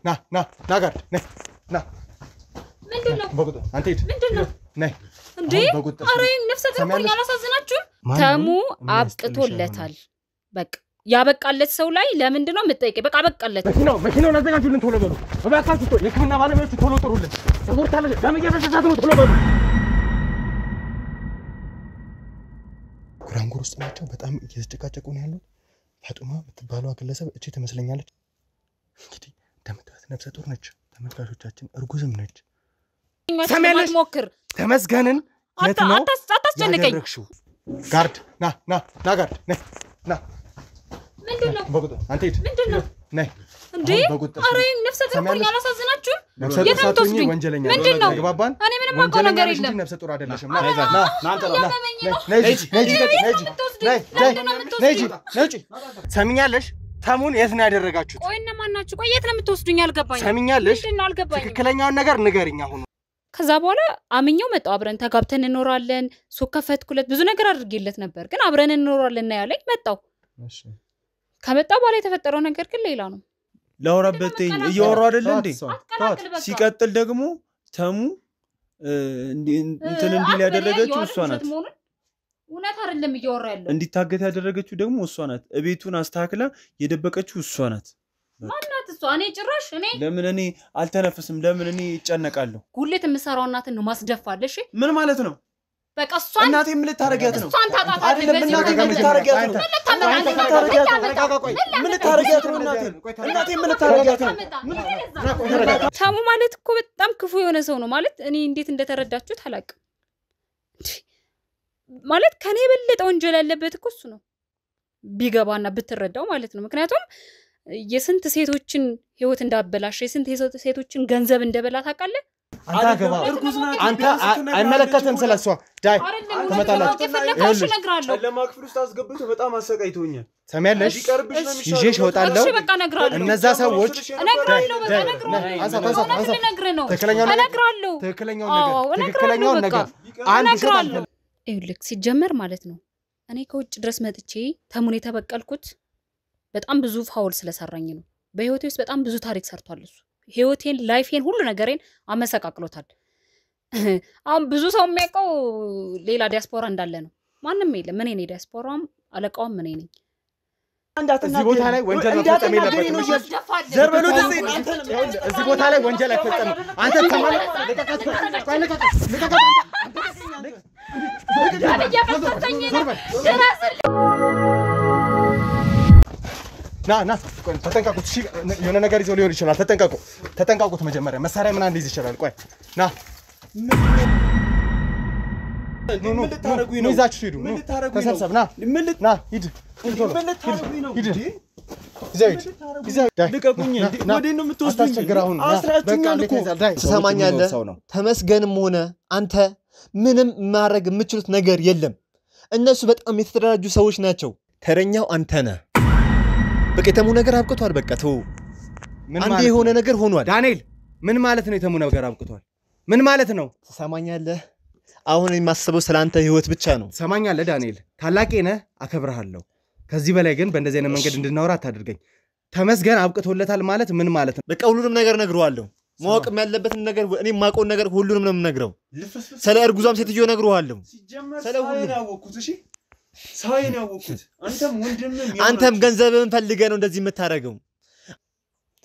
ጋርድ ና ጋርድ ና ምንድነው በቁጥ አንተ ሂድ ምንድነው ነይ እንዴ አረ ነፍሰ ገርኩኝ አላሳዝናችሁም ተሙ አብቅቶለታል በቃ ያበቃለት ሰው ላይ ለምንድነው የምትጠይቀኝ በቃ አበቃለት መኪናውን አዘጋጁልን ቶሎ በሉ እባካችሁ የክምና ባለሙያዎች ቶሎ ጥሩልን ተቆርታለች በመጀመሪያ ነው ቶሎ በሉ ጉራንጉር ውስጥ ናቸው በጣም እየተጨቃጨቁ ነው ያለው ፋጡማ የምትባለው ግለሰብ እቺ ትመስለኛለች እንግዲህ እንደምታዩት ነፍሰ ጡር ነች ተመልካቾቻችን እርጉዝም ነች ሰሜንሽ ሞክር ተመስገንን አታስጨንቀኝ ጋርድ ና ጋርድ ና ምንድነው በቁጥ አንተ ሂድ ምንድነው ነይ እንዴ አረ ነፍሰ ገርኩኝ አላሳዝናችሁም የታምቶስዱ ወንጀለኛ ምንድነው ተግባባን እኔ ምንም ማውቀው ነገር የለም ነፍሰ ጡር አይደለሽም ነይ ሰሚኛለሽ ተሙን የት ነው ያደረጋችሁት ቆይ እነማን ናችሁ ቆይ የት ነው የምትወስዱኝ አልገባኝ ሰሚኛለሽ ምንድነው አልገባኝ ትክክለኛውን ነገር ንገሪኝ አሁን ከዛ በኋላ አምኛው መጣው አብረን ተጋብተን እንኖራለን ሱቅ ከፈትኩለት ብዙ ነገር አድርጌለት ነበር ግን አብረን እንኖራለን እና ያለኝ መጣው እሺ ከመጣ በኋላ የተፈጠረው ነገር ግን ሌላ ነው ላውራበትኝ እያወራው አይደል እንዴ ሲቀጥል ደግሞ ተሙ እንትን እንዲል ያደረገችው እሷ ናት እውነት አይደለም እያወራ ያለው እንዲታገት ያደረገችው ደግሞ እሷ ናት እቤቱን አስተካክላ የደበቀችው እሷ ናት ማናት እሷ እኔ ጭራሽ እኔ ለምን እኔ አልተነፈስም ለምን እኔ እጨነቃለሁ ጉልት የምሰራው እናትን ነው ማስደፋል እሺ ምን ማለት ነው በቃ እሷን እናቴ ምን ልታረጋት ነው እሷን ታጣጣ አይደለም እናቴ ምን ልታረጋት ነው ምን ልታረጋት ነው እናቴ ምን ልታረጋት ነው ተሙ ማለት እኮ በጣም ክፉ የሆነ ሰው ነው ማለት እኔ እንዴት እንደተረዳችሁት አላውቅም ማለት ከኔ በለጠ ወንጀል ያለበት እኮ እሱ ነው ቢገባና ብትረዳው ማለት ነው ምክንያቱም የስንት ሴቶችን ህይወት እንዳበላሽ የስንት ሴቶችን ገንዘብ እንደበላ ታውቃለህ አንተ አይመለከተም ስለሷ ዳይ ተመጣጣላችሁ ይኸውልሽ ነግራለሁ ለማክፍል ውስጥ አስገብቶ በጣም አሰቃይቶኛል ሰሚያለሽ ይዤሽ እወጣለሁ እነዛ ሰዎች ነግራለሁ በቃ ነግራለሁ ትክክለኛውን ነገር አንድ ሸጣል ይኸውልህ ሲጀመር ማለት ነው እኔ ከውጭ ድረስ መጥቼ ተሙን የተበቀልኩት በጣም ብዙ ፋውል ስለሰራኝ ነው በህይወቴ ውስጥ በጣም ብዙ ታሪክ ሰርቷል እሱ ህይወቴን ላይፌን ሁሉ ነገሬን አመሰቃቅሎታል አሁን ብዙ ሰው የሚያውቀው ሌላ ዲያስፖራ እንዳለ ነው ማንንም የለም እኔ ነኝ ዲያስፖራም አለቃውም እኔ ነኝ እዚህ ቦታ ላይ ወንጀል መፈጸም የለበትም ዘርበሉ እዚህ ቦታ ላይ ወንጀል አይፈጸምም አንተ ተማለ ና ተጠንቀቁት እሺ የሆነ ነገር ይዘው ሊሆን ይችላል ተጠንቀቁት መጀመሪያ መሳሪያ ምን አንዲዝ ይችላል ቆይ ና ምን ልታረጉኝ ነው ይዛችሁ ሂዱ ተሰብሰብ ና ሂድ ልቀቁኝ ወዴት ነው የምትወስዱኝ አስራችሁኛል እኮ ትሰማኛለህ ተመስገንም ሆነ አንተ ምንም ማድረግ የምትችሉት ነገር የለም እነሱ በጣም የተደራጁ ሰዎች ናቸው ተረኛው አንተ ነህ በቃ የተሙ ነገር አብቅቷል በቃ ተው አንዴ የሆነ ነገር ሆኗል ዳንኤል ምን ማለት ነው የተሙ ነገር አብቅቷል ምን ማለት ነው ትሰማኛለህ አሁን የማስበው ስላንተ ህይወት ብቻ ነው ትሰማኛለህ ዳንኤል ታላቄ ነህ አከብርሃለሁ ከዚህ በላይ ግን በእንደዚህ አይነት መንገድ እንድናወራ አታድርገኝ ተመስገን አብቅቶለታል ማለት ምን ማለት ነው በቃ ሁሉንም ነገር ነግረዋለሁ ማወቅም ያለበትን ነገር እኔ ማቆን ነገር ሁሉንም ነው የምነግረው ስለ እርጉዛም ሴትዮ ነግረዋለሁ ስለ ሁሉም ያወቅኩት እሺ ሳይን ያወቅኩት አንተም ገንዘብን ፈልገህ ነው እንደዚህ የምታረገው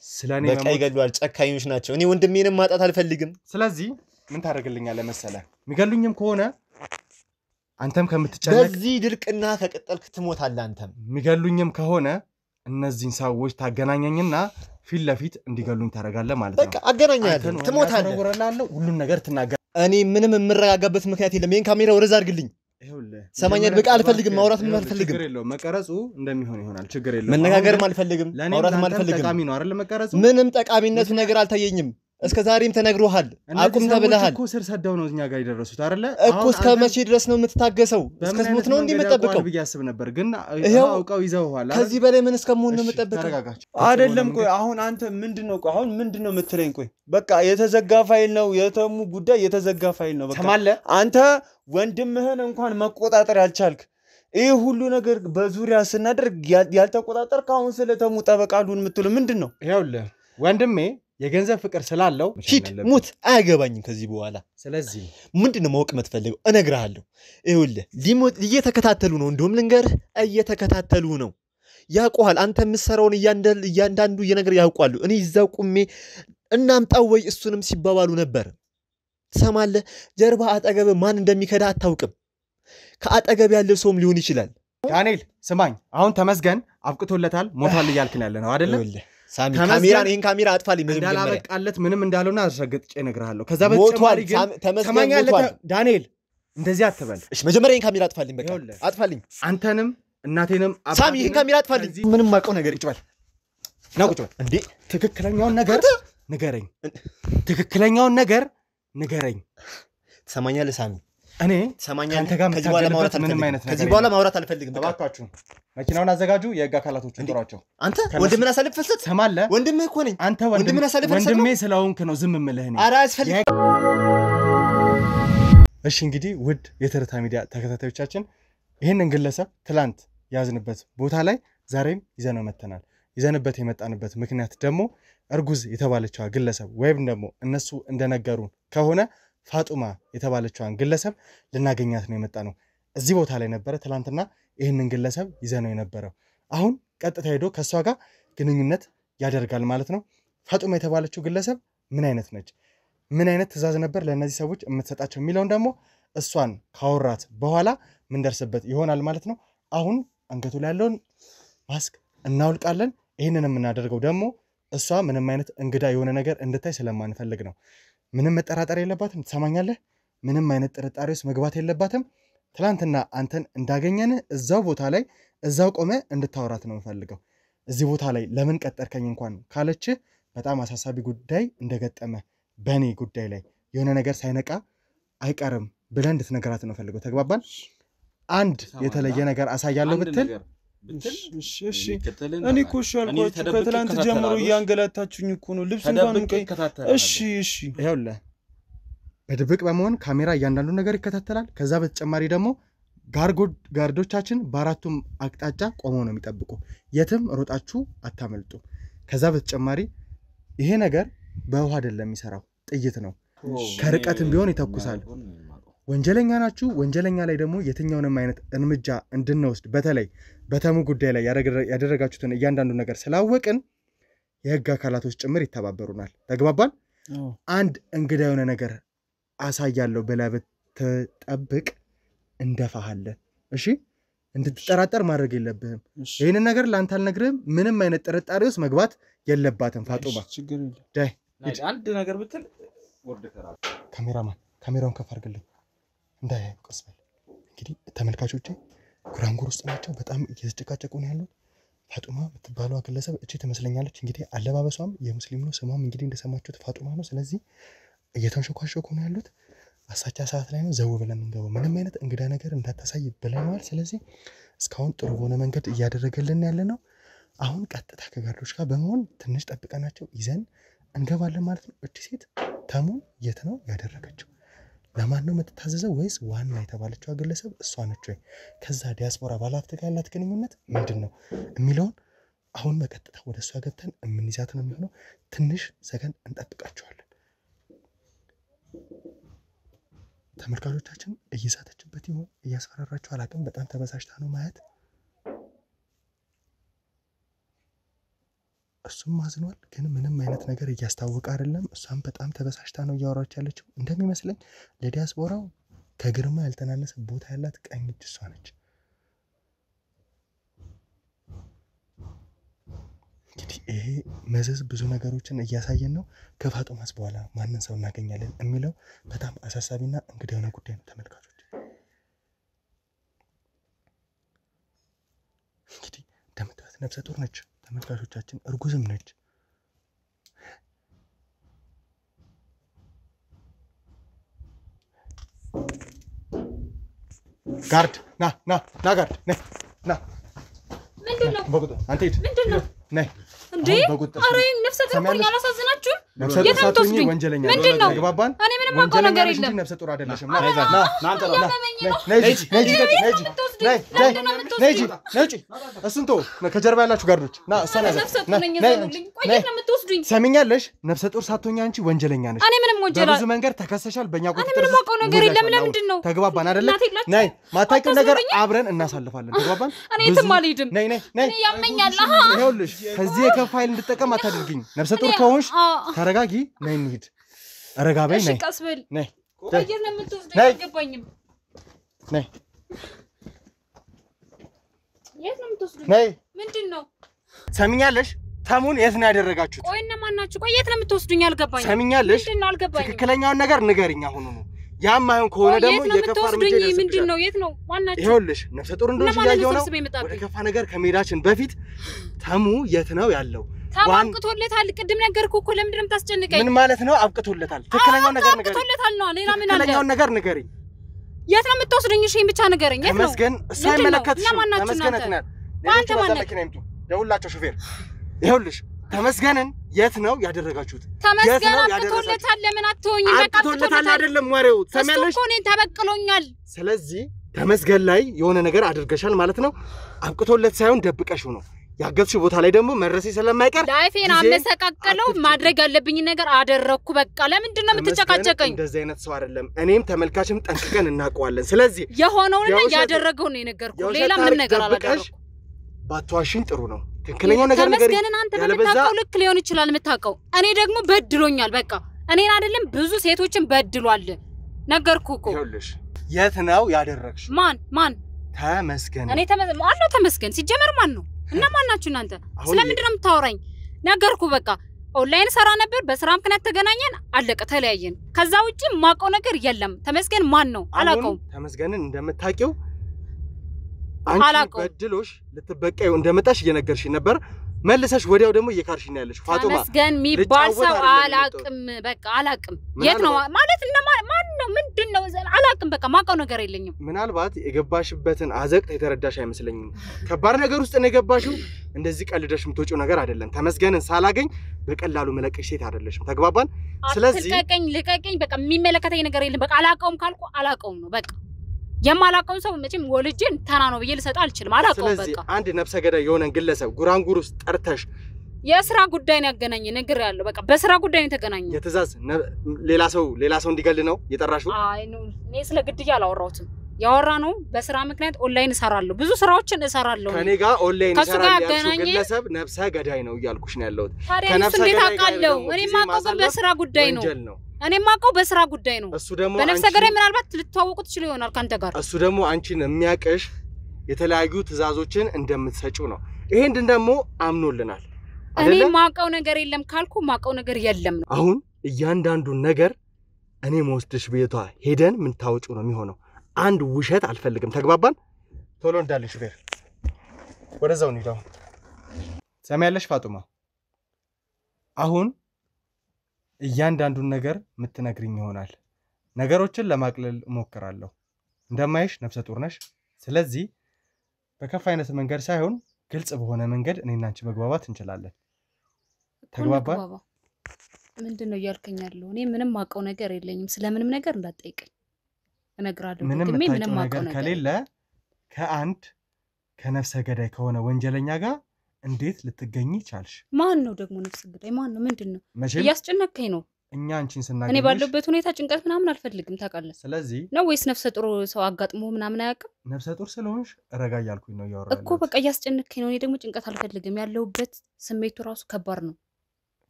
ስለኔ በቃ ይገሉዋል ጨካኞች ናቸው እኔ ወንድሜንም ማጣት አልፈልግም ስለዚህ ምን ታረጋግልኛለህ መሰለ የሚገሉኝም ከሆነ አንተም ከምትጨነቅ በዚህ ድርቅና ከቀጠልክ ትሞታለህ አንተም የሚገሉኝም ከሆነ እነዚህን ሰዎች ታገናኘኝና ፊት ለፊት እንዲገሉኝ ታረጋለህ ማለት ነው በቃ አገናኛለህ ትሞታለህ ሁሉን ነገር ትናገር እኔ ምንም የምረጋጋበት ምክንያት የለም ይሄን ካሜራ ወደዛ አድርግልኝ ሰማኛል በቃ አልፈልግም ማውራትም አልፈልግም ችግር የለውም መቀረጹ እንደሚሆን ይሆናል ችግር የለውም መነጋገርም አልፈልግም ማውራትም አልፈልግም ጠቃሚ ነው አይደል መቀረጹ ምንም ጠቃሚነቱ ነገር አልታየኝም እስከ ዛሬም ተነግሮሃል አቁም ተብለሃል እኮ ስር ሰደው ነው እኛ ጋር ይደረሱት አይደለ እኮ እስከ መቼ ድረስ ነው የምትታገሰው እስከ ስሙት ነው እንዲመጣበቀው ብያስብ ነበር ግን አውቀው ይዘውሃል ከዚህ በላይ ምን እስከመሆን ነው የምትጠብቀው አይደለም ቆይ አሁን አንተ ምንድነው ቆይ አሁን ምንድነው የምትለኝ ቆይ በቃ የተዘጋ ፋይል ነው የተሙ ጉዳይ የተዘጋ ፋይል ነው በቃ አንተ ወንድምህን እንኳን መቆጣጠር ያልቻልክ ይሄ ሁሉ ነገር በዙሪያ ስናደርግ ያልተቆጣጠር ካሁን ስለተሙ ጠበቃሉን የምትሉ ምንድነው ይኸውልህ ወንድሜ የገንዘብ ፍቅር ስላለው ሂድ ሙት አያገባኝም ከዚህ በኋላ ስለዚህ ምንድነው ማወቅ የምትፈልገው እነግርሃለሁ ይኸውልህ ሊሞት እየተከታተሉ ነው እንደውም ልንገርህ እየተከታተሉ ነው ያውቁሃል አንተ የምትሰራውን እያንዳንዱ የነገር ያውቃሉ እኔ እዛው ቁሜ እናምጣው ወይ እሱንም ሲባባሉ ነበር ትሰማለህ ጀርባ አጠገብ ማን እንደሚከዳ አታውቅም ከአጠገብ ያለው ሰውም ሊሆን ይችላል ዳንኤል ስማኝ አሁን ተመስገን አብቅቶለታል ሞቷል እያልከኝ ያለ ነው አይደለ ሳሚ ካሜራን ይሄን ካሜራ አጥፋልኝ እንዳላበቃለት ምንም እንዳልሆነ አስረግጬ እነግርሃለሁ ከዛ በተጨማሪ ግን ተመስገን ዳንኤል እንደዚህ አትበል እሺ መጀመሪያ ይሄን ካሜራ አጥፋልኝ በቃ አጥፋልኝ አንተንም እናቴንም ሳሚ ይሄን ካሜራ አጥፋልኝ ምንም ማቀው ነገር ይጭባል ነው ቁጭ በል እንዴ ትክክለኛውን ነገር ንገረኝ ትክክለኛውን ነገር ንገረኝ ትሰማኛለህ ሳሚ እኔ ትሰማኛለህ አንተ ጋር ከዚህ በኋላ ማውራት አልፈልግም ከዚህ በኋላ ማውራት አልፈልግም ተባካችሁ መኪናውን አዘጋጁ የህግ አካላቶችን ጥሯቸው አንተ ወንድምን አሳልፍ ፈሰት ሰማለህ ወንድምህ እኮ ነኝ አንተ ወንድምን አሳልፍ ፈሰት ወንድሜ ስለሆንክ ነው ዝም የምልህ እኔ ኧረ አስፈልግ እሺ እንግዲህ ውድ የትርታ ሚዲያ ተከታታዮቻችን ይሄንን ግለሰብ ትላንት ያዝንበት ቦታ ላይ ዛሬም ይዘነው መተናል ይዘንበት የመጣንበት ምክንያት ደግሞ እርጉዝ የተባለችዋ ግለሰብ ወይም ደግሞ እነሱ እንደነገሩን ከሆነ ፋጡማ የተባለችዋን ግለሰብ ልናገኛት ነው የመጣ ነው እዚህ ቦታ ላይ ነበረ ትላንትና ይሄንን ግለሰብ ይዘነው የነበረው አሁን ቀጥታ ሄዶ ከሷ ጋር ግንኙነት ያደርጋል ማለት ነው ፋጡማ የተባለችው ግለሰብ ምን አይነት ነች ምን አይነት ትዕዛዝ ነበር ለእነዚህ ሰዎች የምትሰጣቸው የሚለውን ደግሞ እሷን ካወራት በኋላ ምን ደርስበት ይሆናል ማለት ነው አሁን አንገቱ ላይ ያለውን ማስክ እናውልቃለን ይሄንን የምናደርገው ደግሞ እሷ ምንም አይነት እንግዳ የሆነ ነገር እንድታይ ስለማንፈልግ ነው ምንም መጠራጠር የለባትም ትሰማኛለህ ምንም አይነት ጥርጣሬ ውስጥ መግባት የለባትም ትላንትና አንተን እንዳገኘን እዛው ቦታ ላይ እዛው ቆመ እንድታወራት ነው የምፈልገው እዚህ ቦታ ላይ ለምን ቀጠርከኝ እንኳን ካለች በጣም አሳሳቢ ጉዳይ እንደገጠመ በኔ ጉዳይ ላይ የሆነ ነገር ሳይነቃ አይቀርም ብለን እንድትነግራት ነው ፈልገው ተግባባን አንድ የተለየ ነገር አሳያለሁ ብትል እሺ እኔ እኮ አልኳችሁ ከትላንት ጀምሮ እያንገላታችሁኝ እኮ ነው ልብስ እንኳን ቀይ እሺ ይኸውልህ በድብቅ በመሆን ካሜራ እያንዳንዱ ነገር ይከታተላል ከዛ በተጨማሪ ደግሞ ጋርዶቻችን በአራቱም አቅጣጫ ቆመው ነው የሚጠብቁ የትም ሮጣችሁ አታመልጡ ከዛ በተጨማሪ ይሄ ነገር በውሃ አይደለም የሚሰራው ጥይት ነው ከርቀትም ቢሆን ይተኩሳል ወንጀለኛ ናችሁ ወንጀለኛ ላይ ደግሞ የትኛውንም አይነት እርምጃ እንድንወስድ በተለይ በተሙ ጉዳይ ላይ ያደረጋችሁትን እያንዳንዱ ነገር ስላወቅን የህግ አካላቶች ጭምር ይተባበሩናል ተግባባን አንድ እንግዳ የሆነ ነገር አሳያለሁ ብለህ ብትጠብቅ እንደፋሃለን እሺ እንድትጠራጠር ማድረግ የለብህም ይሄንን ነገር ላንተ አልነግርህም ምንም አይነት ጥርጣሬ ውስጥ መግባት የለባትም ፋጡማ ዳይ አንድ ነገር ብትል ወርደ ተራ ካሜራማን ካሜራውን ከፍ አድርግልኝ እንዳይ ቆስበል እንግዲህ ተመልካቾቼ ጉራንጉር ውስጥ ናቸው በጣም እየተጨቃጨቁ ነው ያሉት ፋጡማ የምትባለው ግለሰብ እቺ ትመስለኛለች እንግዲህ አለባበሷም የሙስሊም ነው ስሟም እንግዲህ እንደሰማችሁት ፋጡማ ነው ስለዚህ እየተንሸኳሸኩ ነው ያሉት አሳቻ ሰዓት ላይ ነው ዘው ብለን እንገባው ምንም አይነት እንግዳ ነገር እንዳታሳይ ብለናል ስለዚህ እስካሁን ጥሩ በሆነ መንገድ እያደረገልን ያለ ነው አሁን ቀጥታ ከጋርዶች ጋር በመሆን ትንሽ ጠብቀናቸው ይዘን እንገባለን ማለት ነው እቺ ሴት ተሙ የት ነው ያደረገችው ለማን ነው የምትታዘዘው ወይስ ዋና የተባለችው ግለሰብ እሷ ነች ወይ ከዛ ዲያስፖራ ባለሀብት ጋር ያላት ግንኙነት ምንድነው የሚለውን አሁን በቀጥታ ወደ እሷ ገብተን እንይዛት ነው የሚሆነው ትንሽ ሰከንድ እንጠብቃቸዋለን ተመልካቾቻችን እየሳተችበት ይሆን እያስፈራራቸው አላቅም በጣም ተበሳጭታ ነው ማየት እሱም ማዝኗል ግን ምንም አይነት ነገር እያስታወቀ አይደለም እሷም በጣም ተበሳጭታ ነው እያወራች ያለችው እንደሚመስለኝ ለዲያስፖራው ከግርማ ያልተናነሰ ቦታ ያላት ቀኝ እጅ እሷ ነች እንግዲህ ይሄ መዘዝ ብዙ ነገሮችን እያሳየን ነው ከፋጡማስ በኋላ ማንን ሰው እናገኛለን የሚለው በጣም አሳሳቢና እንግዳ የሆነ ጉዳይ ነው ተመልካቾች እንግዲህ እንደምታዩት ነፍሰ ጡር ነች ተመልካቾቻችን እርጉዝም ነች ጋርድ ና ጋርድ ና ምንድነው በቁጥር አንተ ሂድ ምንድነው ነይ እንዴ አሬ ነፍሰ ጡር አላሳዝናችሁም ነፍሰ ጡር ሳትሆኚ ወንጀለኛ ምንድነው? ተግባባን? እኔ ምንም አውቀው ነገር የለም። ነፍሰ ጡር አይደለሽም። ና አንተ ነው እሱን ተው። ከጀርባ ያላችሁ ጋርዶች ና እሷን ያዛት። ሰሚኛለሽ? ነፍሰ ጡር ሳትሆኚ አንቺ ወንጀለኛ ነሽ። እኔ ምንም ወንጀል በብዙ መንገድ ተከሰሻል። በእኛ ቁጥጥር እኔ ምንም አውቀው ነገር የለም። ለምንድን ነው? ተግባባን አይደለ? ነይ ማታውቂው ነገር አብረን እናሳልፋለን። ተግባባን? እኔ የትም አልሄድም። ነይ እኔ ያመኛል። ይኸውልሽ ከዚህ የከፋ ኃይል እንድጠቀም አታድርጊኝ። ነፍሰ ጡር ከሆንሽ ተረጋጊ። ነይ እንሂድ። ረጋ በይ። ነይ ቀስ በል። ነይ ቆየር ነው የምትወስደኝ። አይገባኝም። ነይ የት ነው የምትወስደኝ? ነይ። ምንድን ነው? ሰሚኛለሽ? ተሙን የት ነው ያደረጋችሁት? ቆይ እነማን ናችሁ? ቆይ የት ነው የምትወስዱኝ? አልገባኝም። ሰሚኛለሽ? ምንድን ነው? አልገባኝም። ትክክለኛውን ነገር ንገሪኝ አሁን ነው። ያም አይሆን ከሆነ ደግሞ የከፋ እርምጃ ይደርስብሻል። ምንድን ነው? የት ነው? ማን ናችሁ? ይኸውልሽ ነፍሰ ጡር እንደሆንሽ እያየሁ ነው። ወደ ከፋ ነገር ከመሄዳችን በፊት ተሙ የት ነው ያለው? አብቅቶለታል። ቅድም ነገርኩህ እኮ። ለምንድን ነው የምታስጨንቀኝ? ምን ማለት ነው አብቅቶለታል? ትክክለኛውን ነገር ንገሪኝ። አብቅቶለታል ነው። ሌላ ምን አለ? ትክክለኛውን ነገር ንገሪኝ። የት ነው የምትወስደኝ? እሺ ብቻ ንገረኝ። የት ነው? ተመስገን እሱ አይመለከትሽም። ተመስገን አትናል። አንተ ማን ነህ? ደውላቸው ሹፌር። ይኸውልሽ ተመስገንን የት ነው ያደረጋችሁት? ተመስገን አብቅቶለታል። ለምን አትሆኝም? በቃ አብቅቶለታል አይደለም ወሬው። ሰሚያለሽ? እሱ እኮ እኔን ተበቅሎኛል። ስለዚህ ተመስገን ላይ የሆነ ነገር አድርገሻል ማለት ነው። አብቅቶለት ሳይሆን ደብቀሽው ነው። ያገዝሽው ቦታ ላይ ደግሞ መድረሴ ስለማይቀር ላይፌን አመሰቃቀለው። ማድረግ ያለብኝ ነገር አደረኩ። በቃ ለምንድን ነው የምትጨቃጨቀኝ? እንደዚህ አይነት ሰው አይደለም። እኔም ተመልካችም ጠንቅቀን እናውቀዋለን። ስለዚህ የሆነውና ያደረገው ነው የነገርኩህ። ሌላ ምንም ነገር አላደረኩም። ባትዋሽኝ ጥሩ ነው። ትክክለኛው ነገር ነገር ተመስገንን አንተ በምታውቀው ልክ ሊሆን ይችላል የምታውቀው። እኔ ደግሞ በድሎኛል። በቃ እኔን አይደለም ብዙ ሴቶችን በድሏል። ነገርኩህ እኮ። ይኸውልሽ የት ነው ያደረግሽ? ማን? ተመስገን። እኔ ተመስገን ሲጀመር ማን ነው? እና ማን ናችሁ እናንተ? ስለምንድን ነው የምታወራኝ? ነገርኩህ በቃ። ኦንላይን ሰራ ነበር፣ በስራ ምክንያት ተገናኘን፣ አለቀ፣ ተለያየን። ከዛ ውጪ ማውቀው ነገር የለም። ተመስገን ማን ነው? አላውቀውም። ተመስገንን እንደምታውቂው አንቺ በድሎሽ ልትበቀዩ እንደመጣሽ እየነገርሽኝ ነበር። መልሰሽ ወዲያው ደግሞ እየካርሽኝ ነው ያለሽ። ፋጡማ ተመስገን የሚባል ሰው አላውቅም። በቃ አላውቅም። የት ነው ማለት ማን ነው? ምንድን ነው? አላውቅም። በቃ ማውቀው ነገር የለኝም። ምናልባት የገባሽበትን አዘቅት የተረዳሽ አይመስለኝም። ከባድ ነገር ውስጥ ነው የገባሽው። እንደዚህ ቀልደሽ የምትወጪው ነገር አይደለም። ተመስገንን ሳላገኝ በቀላሉ መለቀሽ ሴት አይደለሽም። ተግባባን? ስለዚህ ልቀቀኝ። በቃ የሚመለከተኝ ነገር የለም። በቃ አላውቀውም ካልኩ አላውቀውም ነው በቃ። የማላውቀውን ሰው መቼም ወልጄን ተና ነው ብዬ ልሰጥ አልችልም። አላውቀውም በቃ። ስለዚህ አንድ ነፍሰ ገዳይ የሆነን ግለሰብ ጉራንጉር ውስጥ ጠርተሽ የስራ ጉዳይ ነው ያገናኘ ነገር ያለው በቃ በስራ ጉዳይ ነው የተገናኘ። የትእዛዝ ሌላ ሰው እንዲገል ነው የጠራሽው? አይ ነው እኔ ስለ ግድያ አላወራሁትም። ያወራ ነው በስራ ምክንያት ኦንላይን እሰራለሁ፣ ብዙ ስራዎችን እሰራለሁ። ከኔ ጋር ኦንላይን እሰራለሁ ያልሽው ግለሰብ ነፍሰ ገዳይ ነው እያልኩሽ ነው ያለሁት። ከነፍሰ ገዳይ አውቃለሁ። እኔ ማውቀው በስራ ጉዳይ ነው። እኔ ማውቀው በስራ ጉዳይ ነው። እሱ ደግሞ በነፍሰ ገዳይ ምናልባት ልትዋወቁ ትችሉ ይሆናል ካንተ ጋር። እሱ ደግሞ አንቺን የሚያቀሽ የተለያዩ ትእዛዞችን እንደምትሰጪው ነው። ይሄን ደግሞ አምኖልናል። እኔ ማውቀው ነገር የለም ካልኩ ማውቀው ነገር የለም ነው። አሁን እያንዳንዱን ነገር እኔ መወስድሽ ቤቷ ሄደን ምን ታውጪው ነው የሚሆነው። አንድ ውሸት አልፈልግም። ተግባባን? ቶሎ እንዳለሽ ሹፌር ወደዛው እንሂዳው። ሰማያለሽ ፋጡማ? አሁን እያንዳንዱን ነገር የምትነግሪኝ ይሆናል። ነገሮችን ለማቅለል እሞክራለሁ። እንደማይሽ ነፍሰ ጡር ነሽ። ስለዚህ በከፋ አይነት መንገድ ሳይሆን ግልጽ በሆነ መንገድ እኔና አንቺ መግባባት እንችላለን። ተግባባን? ምንድነው እያልከኝ ያለው? እኔ ምንም ማውቀው ነገር የለኝም። ስለምንም ነገር እንዳትጠይቀኝ እነግራለሁ። ምንም ነገር ከሌለ ከአንድ ከነፍሰ ገዳይ ከሆነ ወንጀለኛ ጋር እንዴት ልትገኚ ቻልሽ? ማን ነው ደግሞ ነፍሰ ገዳይ? ማን ነው? ምንድነው? እያስጨነቀኝ ነው። እኛ አንቺን ስናገኝሽ እኔ ባለበት ሁኔታ ጭንቀት ምናምን አልፈልግም ታውቃለህ። ስለዚህ ነው ወይስ ነፍሰ ጡር ሰው አጋጥሞ ምናምን አያውቅም? ነፍሰ ጡር ስለሆንሽ ረጋ እያልኩኝ ነው እያወራለሁ እኮ በቃ እያስጨነቀኝ ነው። እኔ ደግሞ ጭንቀት አልፈልግም። ያለሁበት ስሜቱ ራሱ ከባድ ነው።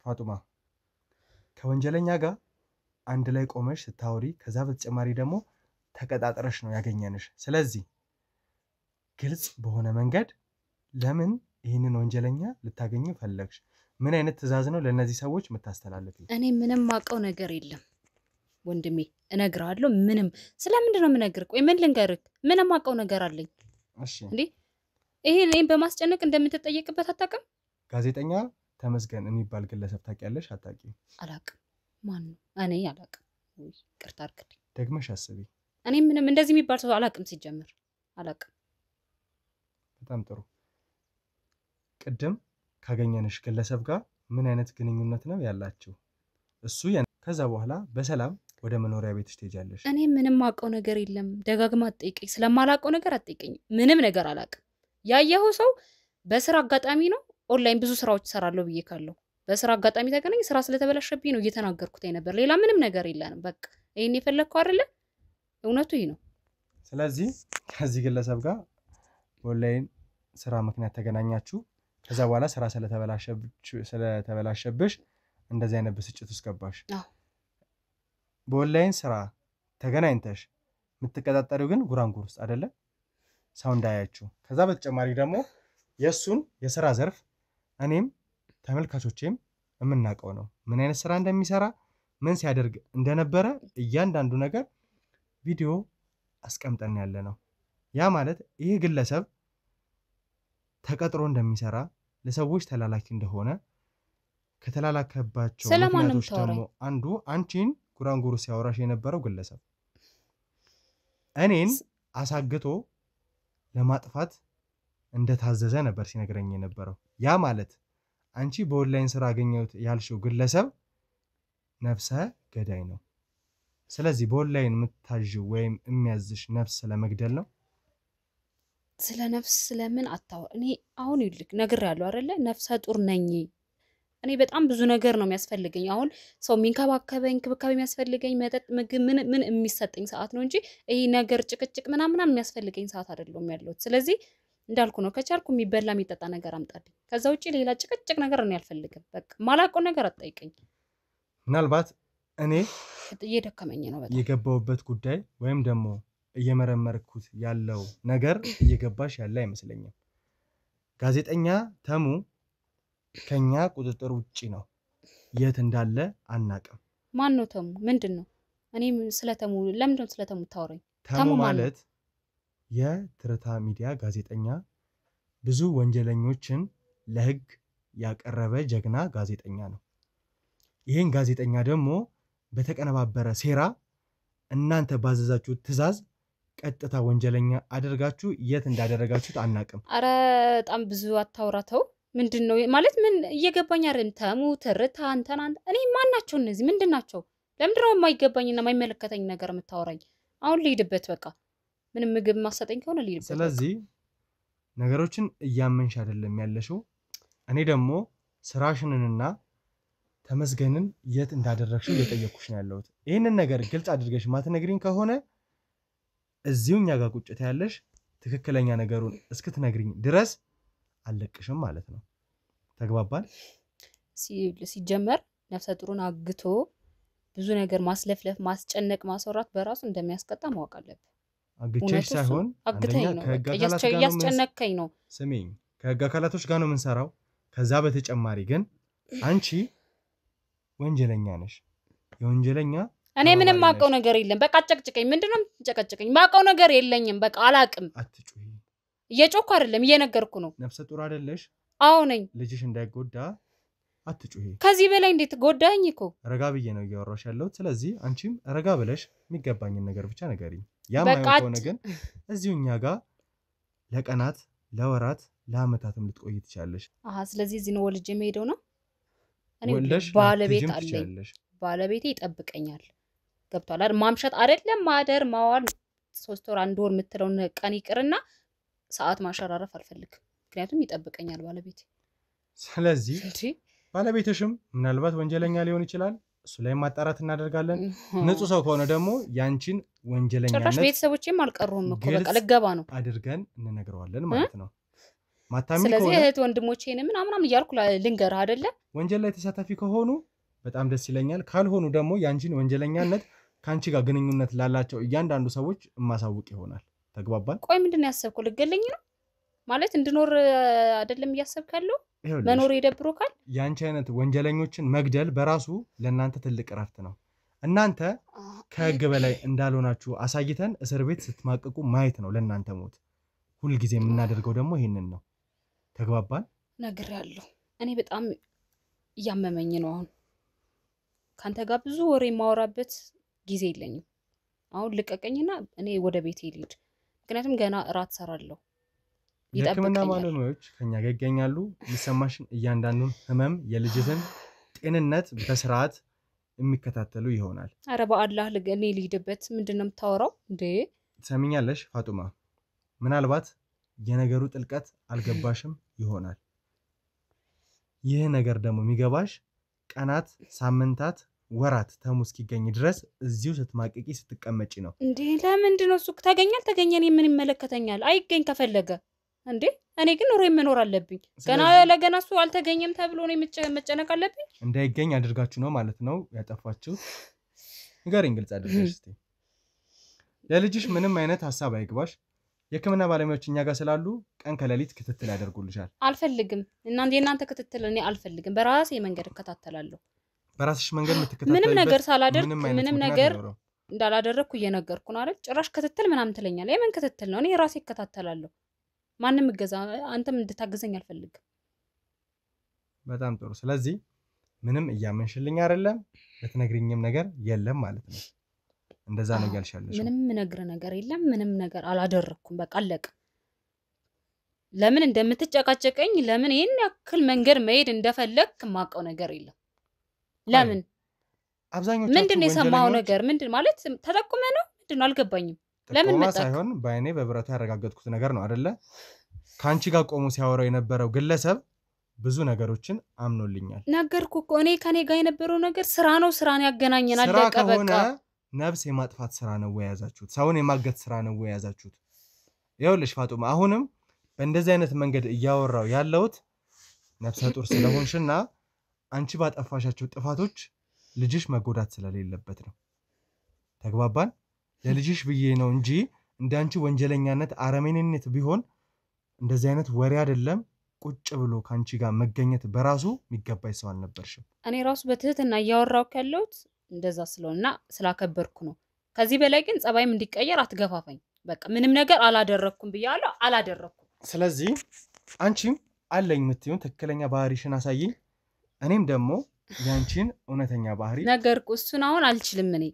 ፋጡማ ከወንጀለኛ ጋር አንድ ላይ ቆመሽ ስታወሪ ከዛ በተጨማሪ ደግሞ ተቀጣጥረሽ ነው ያገኘንሽ። ስለዚህ ግልጽ በሆነ መንገድ ለምን ይህንን ወንጀለኛ ልታገኙ ፈለግሽ? ምን አይነት ትእዛዝ ነው ለነዚህ ሰዎች የምታስተላልፊ? እኔ ምንም ማውቀው ነገር የለም ወንድሜ፣ እነግርሃለሁ። ምንም ስለምንድን ነው የምነግርህ? ቆይ ምን ልንገርህ? ምንም ማውቀው ነገር አለኝ? እሺ እንዴ ይሄ እኔን በማስጨነቅ እንደምትጠየቅበት አታውቅም? ጋዜጠኛ ተመስገን የሚባል ግለሰብ ታውቂያለሽ? አታውቂም? አላውቅም። ማን ነው? እኔ አላውቅም። ወይ ይቅርታ አድርግልኝ። ደግመሽ አስቢ። እኔ ምንም እንደዚህ የሚባል ሰው አላውቅም። ሲጀመር አላውቅም። በጣም ጥሩ። ቅድም ካገኘንሽ ግለሰብ ጋር ምን አይነት ግንኙነት ነው ያላችሁ? እሱ ከዛ በኋላ በሰላም ወደ መኖሪያ ቤትሽ ትሄጃለሽ። እኔ ምንም አውቀው ነገር የለም። ደጋግማ አትጠይቀኝ። ስለማላውቀው ነገር አትጠይቀኝ። ምንም ነገር አላውቅም። ያየኸው ሰው በስራ አጋጣሚ ነው ኦንላይን ብዙ ስራዎች እሰራለሁ ብዬ ካለው በስራ አጋጣሚ ተገናኝ ስራ ስለተበላሸብኝ ነው እየተናገርኩት ነበር። ሌላ ምንም ነገር የለንም። በቃ ይሄን የፈለግከው አይደለ? እውነቱ ይሄ ነው። ስለዚህ ከዚህ ግለሰብ ጋር ኦንላይን ስራ ምክንያት ተገናኛችሁ። ከዛ በኋላ ስራ ስለተበላሸብሽ እንደዚህ አይነት ብስጭት ውስጥ ገባሽ። በኦንላይን ስራ ተገናኝተሽ የምትቀጣጠሪው ግን ጉራንጉር ውስጥ አይደለ? ሰው እንዳያችሁ። ከዛ በተጨማሪ ደግሞ የሱን የስራ ዘርፍ እኔም ተመልካቾቼም የምናውቀው ነው። ምን አይነት ስራ እንደሚሰራ ምን ሲያደርግ እንደነበረ እያንዳንዱ ነገር ቪዲዮ አስቀምጠን ያለ ነው። ያ ማለት ይሄ ግለሰብ ተቀጥሮ እንደሚሰራ ለሰዎች ተላላኪ እንደሆነ ከተላላከባቸው ምክንያቶች ደግሞ አንዱ አንቺን ጉራንጉሩ ሲያወራሽ የነበረው ግለሰብ እኔን አሳግቶ ለማጥፋት እንደታዘዘ ነበር ሲነግረኝ የነበረው። ያ ማለት አንቺ በኦንላይን ስራ አገኘሁት ያልሽው ግለሰብ ነፍሰ ገዳይ ነው። ስለዚህ በኦንላይን የምታዥው ወይም የሚያዝሽ ነፍስ ስለመግደል ነው። ስለ ነፍስ ስለምን አታወራ? እኔ አሁን ይልክ ነግሬያለሁ አይደለ? ነፍሰ ጡር ነኝ። እኔ በጣም ብዙ ነገር ነው የሚያስፈልገኝ። አሁን ሰው የሚንከባከበኝ እንክብካቤ የሚያስፈልገኝ መጠጥ፣ ምግብ ምን የሚሰጠኝ ሰዓት ነው እንጂ ይሄ ነገር ጭቅጭቅ ምናምን የሚያስፈልገኝ ሰዓት አይደለም ያለሁት። ስለዚህ እንዳልኩ ነው ከቻልኩ የሚበላ የሚጠጣ ነገር አምጣልኝ። ከዛ ውጪ ሌላ ጭቅጭቅ ነገር እኔ አልፈልግም። በቃ ማላውቀው ነገር አትጠይቀኝ። ምናልባት እኔ እየደከመኝ ነው በጣም የገባሁበት ጉዳይ ወይም ደግሞ እየመረመርኩት ያለው ነገር እየገባሽ ያለ አይመስለኝም። ጋዜጠኛ ተሙ ከኛ ቁጥጥር ውጪ ነው። የት እንዳለ አናውቅም። ማን ነው ተሙ? ምንድነው? እኔ ስለተሙ ለምንድን ነው ስለተሙ ታወራኝ? ተሙ ማለት የትርታ ሚዲያ ጋዜጠኛ፣ ብዙ ወንጀለኞችን ለህግ ያቀረበ ጀግና ጋዜጠኛ ነው። ይሄን ጋዜጠኛ ደግሞ በተቀነባበረ ሴራ እናንተ ባዘዛችሁት ትዕዛዝ ቀጥታ ወንጀለኛ አድርጋችሁ የት እንዳደረጋችሁት አናውቅም። አረ በጣም ብዙ አታውራተው። ምንድነው ማለት ምን እየገባኝ አይደል? ተሙ ትርታ አንተና እኔ ማን ናቸው እነዚህ? ምንድናቸው? ለምንድነው የማይገባኝና የማይመለከተኝ ነገር የምታወራኝ? አሁን ልሂድበት በቃ። ምንም ምግብ ማሰጠኝ ከሆነ ልሂድበት። ስለዚህ ነገሮችን እያመንሽ አይደለም ያለሽው። እኔ ደግሞ ስራሽንንና ተመስገንን የት እንዳደረግሽው እየጠየኩሽ ነው ያለሁት። ይሄንን ነገር ግልጽ አድርገሽ ማትነግሪኝ ከሆነ እዚሁኛ ጋር ቁጭት ያለሽ ትክክለኛ ነገሩን እስክትነግሪኝ ድረስ አለቅሽም ማለት ነው። ተግባባን? ሲጀመር ነፍሰ ጡሩን አግቶ ብዙ ነገር ማስለፍለፍ፣ ማስጨነቅ፣ ማስወራት በራሱ እንደሚያስቀጣ ማወቅ አለብህ። አግቼሽ ሳይሆን አግተኝ ነው ያስጨነቀኝ ነው። ስሚኝ፣ ከህግ አካላቶች ጋር ነው የምንሰራው። ከዛ በተጨማሪ ግን አንቺ ወንጀለኛ ነሽ። የወንጀለኛ እኔ ምንም ማቀው ነገር የለም። በቃ አጨቅጭቀኝ። ምንድነው የምትጨቀጭቀኝ? ማቀው ነገር የለኝም። በቃ አላቅም። አትጩሂ። እየጮኩ አይደለም እየነገርኩ ነው። ነፍሰ ጡር አይደለሽ? አዎ ነኝ። ልጅሽ እንዳይጎዳ አትጩሂ። ከዚህ በላይ እንዴት ጎዳኝ እኮ። ረጋ ብዬ ነው እያወራሽ ያለሁት። ስለዚህ አንቺም ረጋ ብለሽ የሚገባኝን ነገር ብቻ ንገሪኝ። ያ በቃ ከሆነ ግን እዚሁኛ ጋር ለቀናት፣ ለወራት፣ ለአመታትም ልትቆይ ትችላለሽ። ስለዚህ እዚህ ነው ወልጄ የምሄደው ነው። እኔ ወልደሽ ባለቤት አለኝ። ባለቤቴ ይጠብቀኛል። ገብቷል አይደል? ማምሸት አይደለም ማደር ማዋል 3 ወር 1 ወር የምትለውን ቀን ይቅርና ሰዓት ማሸራረፍ አልፈልግም። ምክንያቱም ይጠብቀኛል ባለቤቴ። ስለዚህ ባለቤትሽም ምናልባት ወንጀለኛ ሊሆን ይችላል። እሱ ላይ ማጣራት እናደርጋለን። ንጹህ ሰው ከሆነ ደግሞ ያንቺን ወንጀለኛነት ጭራሽ ቤተሰቦቼም አልቀሩም እኮ በቃ ልገባ ነው አድርገን እንነግረዋለን ማለት ነው። ማታሚ ስለዚህ እህት ወንድሞቼን ምናምን እያልኩ ልንገርህ አይደለ? ወንጀል ላይ ተሳታፊ ከሆኑ በጣም ደስ ይለኛል። ካልሆኑ ደግሞ ያንቺን ወንጀለኛነት ካንቺ ጋር ግንኙነት ላላቸው እያንዳንዱ ሰዎች ማሳወቅ ይሆናል። ተግባባን? ቆይ ምንድነው ያሰብከው? ልገለኝ ነው ማለት እንድኖር አይደለም እያሰብክ ያለው? መኖር ይደብሮካል? ያንቺ አይነት ወንጀለኞችን መግደል በራሱ ለእናንተ ትልቅ እረፍት ነው። እናንተ ከህግ በላይ እንዳልሆናችሁ አሳይተን እስር ቤት ስትማቅቁ ማየት ነው ለእናንተ ሞት። ሁልጊዜ የምናደርገው ደግሞ ይሄንን ነው። ተግባባን? ነግሬያለሁ። እኔ በጣም እያመመኝ ነው አሁን። ካንተ ጋር ብዙ ወሬ የማወራበት ጊዜ የለኝም። አሁን ልቀቀኝና እኔ ወደ ቤቴ ልሂድ። ምክንያቱም ገና እራት ሰራለሁ። የህክምና ባለሙያዎች ከኛ ጋር ይገኛሉ። የሚሰማሽን እያንዳንዱን ህመም፣ የልጅትን ጤንነት በስርዓት የሚከታተሉ ይሆናል። አረ በአላህ እኔ ልሂድበት። ምንድነው የምታወራው እንዴ? ትሰሚኛለሽ ፋጡማ? ምናልባት የነገሩ ጥልቀት አልገባሽም ይሆናል። ይህ ነገር ደግሞ የሚገባሽ ቀናት፣ ሳምንታት፣ ወራት ተሙ እስኪገኝ ድረስ እዚሁ ስትማቅቂ ስትቀመጪ ነው። እንዴ ለምንድን ነው እሱ ተገኛል ተገኘን ምን ይመለከተኛል? አይገኝ ከፈለገ እንዴ እኔ ግን ኑሮ መኖር አለብኝ። ገና ለገና እሱ አልተገኘም ተብሎ ነው መጨነቅ አለብኝ? እንዳይገኝ አድርጋችሁ ነው ማለት ነው ያጠፋችሁ? ንገሪኝ ግልጽ አድርገሽ እስቲ። ለልጅሽ ምንም አይነት ሐሳብ አይግባሽ። የሕክምና ባለሙያዎች እኛ ጋር ስላሉ ቀን ከሌሊት ክትትል ያደርጉልሻል። አልፈልግም። የእናንተ ክትትል እኔ አልፈልግም። በራሴ መንገድ እከታተላለሁ። በራስሽ መንገድ የምትከታተልበት ምንም ነገር ሳላደርግ ምንም ነገር እንዳላደረግኩ እየነገርኩ ነው አይደል? ጭራሽ ክትትል ምናምን ትለኛለህ። የምን ክትትል ነው? እኔ ራሴ እከታተላለሁ። ማንም እገዛ አንተም እንድታግዘኝ አልፈልግም። በጣም ጥሩ። ስለዚህ ምንም እያመንሽልኝ አይደለም፣ ልትነግሪኝም ነገር የለም ማለት ነው። እንደዛ ነው ያልሻለሽ? ምንም ነግረ ነገር የለም። ምንም ነገር አላደረኩም። በቃ አለቀ። ለምን እንደምትጨቃጨቀኝ ለምን ይሄን ያክል መንገድ መሄድ እንደፈለክ ማቀው ነገር የለም። ለምን አብዛኞቹ ምንድነው የሰማው ነገር? ምንድን ማለት ተጠቁመ ነው? ምንድነው አልገባኝም። ለምን መጣ ሳይሆን በአይኔ በብረቱ ያረጋገጥኩት ነገር ነው አይደለ? ካንቺ ጋር ቆሞ ሲያወራው የነበረው ግለሰብ ብዙ ነገሮችን አምኖልኛል። ነገርኩ እኮ እኔ ከኔ ጋር የነበረው ነገር ስራ ነው። ስራን ያገናኘን አለቀ በቃ። ነፍስ የማጥፋት ስራ ነው የያዛችሁት? ሰውን የማገት ስራ ነው የያዛችሁት? ይኸውልሽ ፋጡማ፣ አሁንም በእንደዚህ አይነት መንገድ እያወራው ያለውት ነፍሰ ጡር ስለሆንሽና አንቺ ባጠፋሻቸው ጥፋቶች ልጅሽ መጎዳት ስለሌለበት ነው። ተግባባን? ለልጅሽ ብዬ ነው እንጂ እንዳንቺ ወንጀለኛነት አረመኔነት ቢሆን እንደዚህ አይነት ወሬ አይደለም ቁጭ ብሎ ካንቺ ጋር መገኘት በራሱ የሚገባይ ሰው አልነበርሽም። እኔ ራሱ በትህትና እያወራው ያለሁት እንደዛ ስለሆነና ስላከበርኩ ነው። ከዚህ በላይ ግን ጸባይም እንዲቀየር አትገፋፋኝ። በቃ ምንም ነገር አላደረኩም ብያለሁ፣ አላደረኩም። ስለዚህ አንቺም አለኝ የምትይውን ትክክለኛ ባህሪሽን አሳይኝ፣ እኔም ደግሞ ያንቺን እውነተኛ ባህሪ ነገርኩ። እሱን አሁን አልችልም። እኔ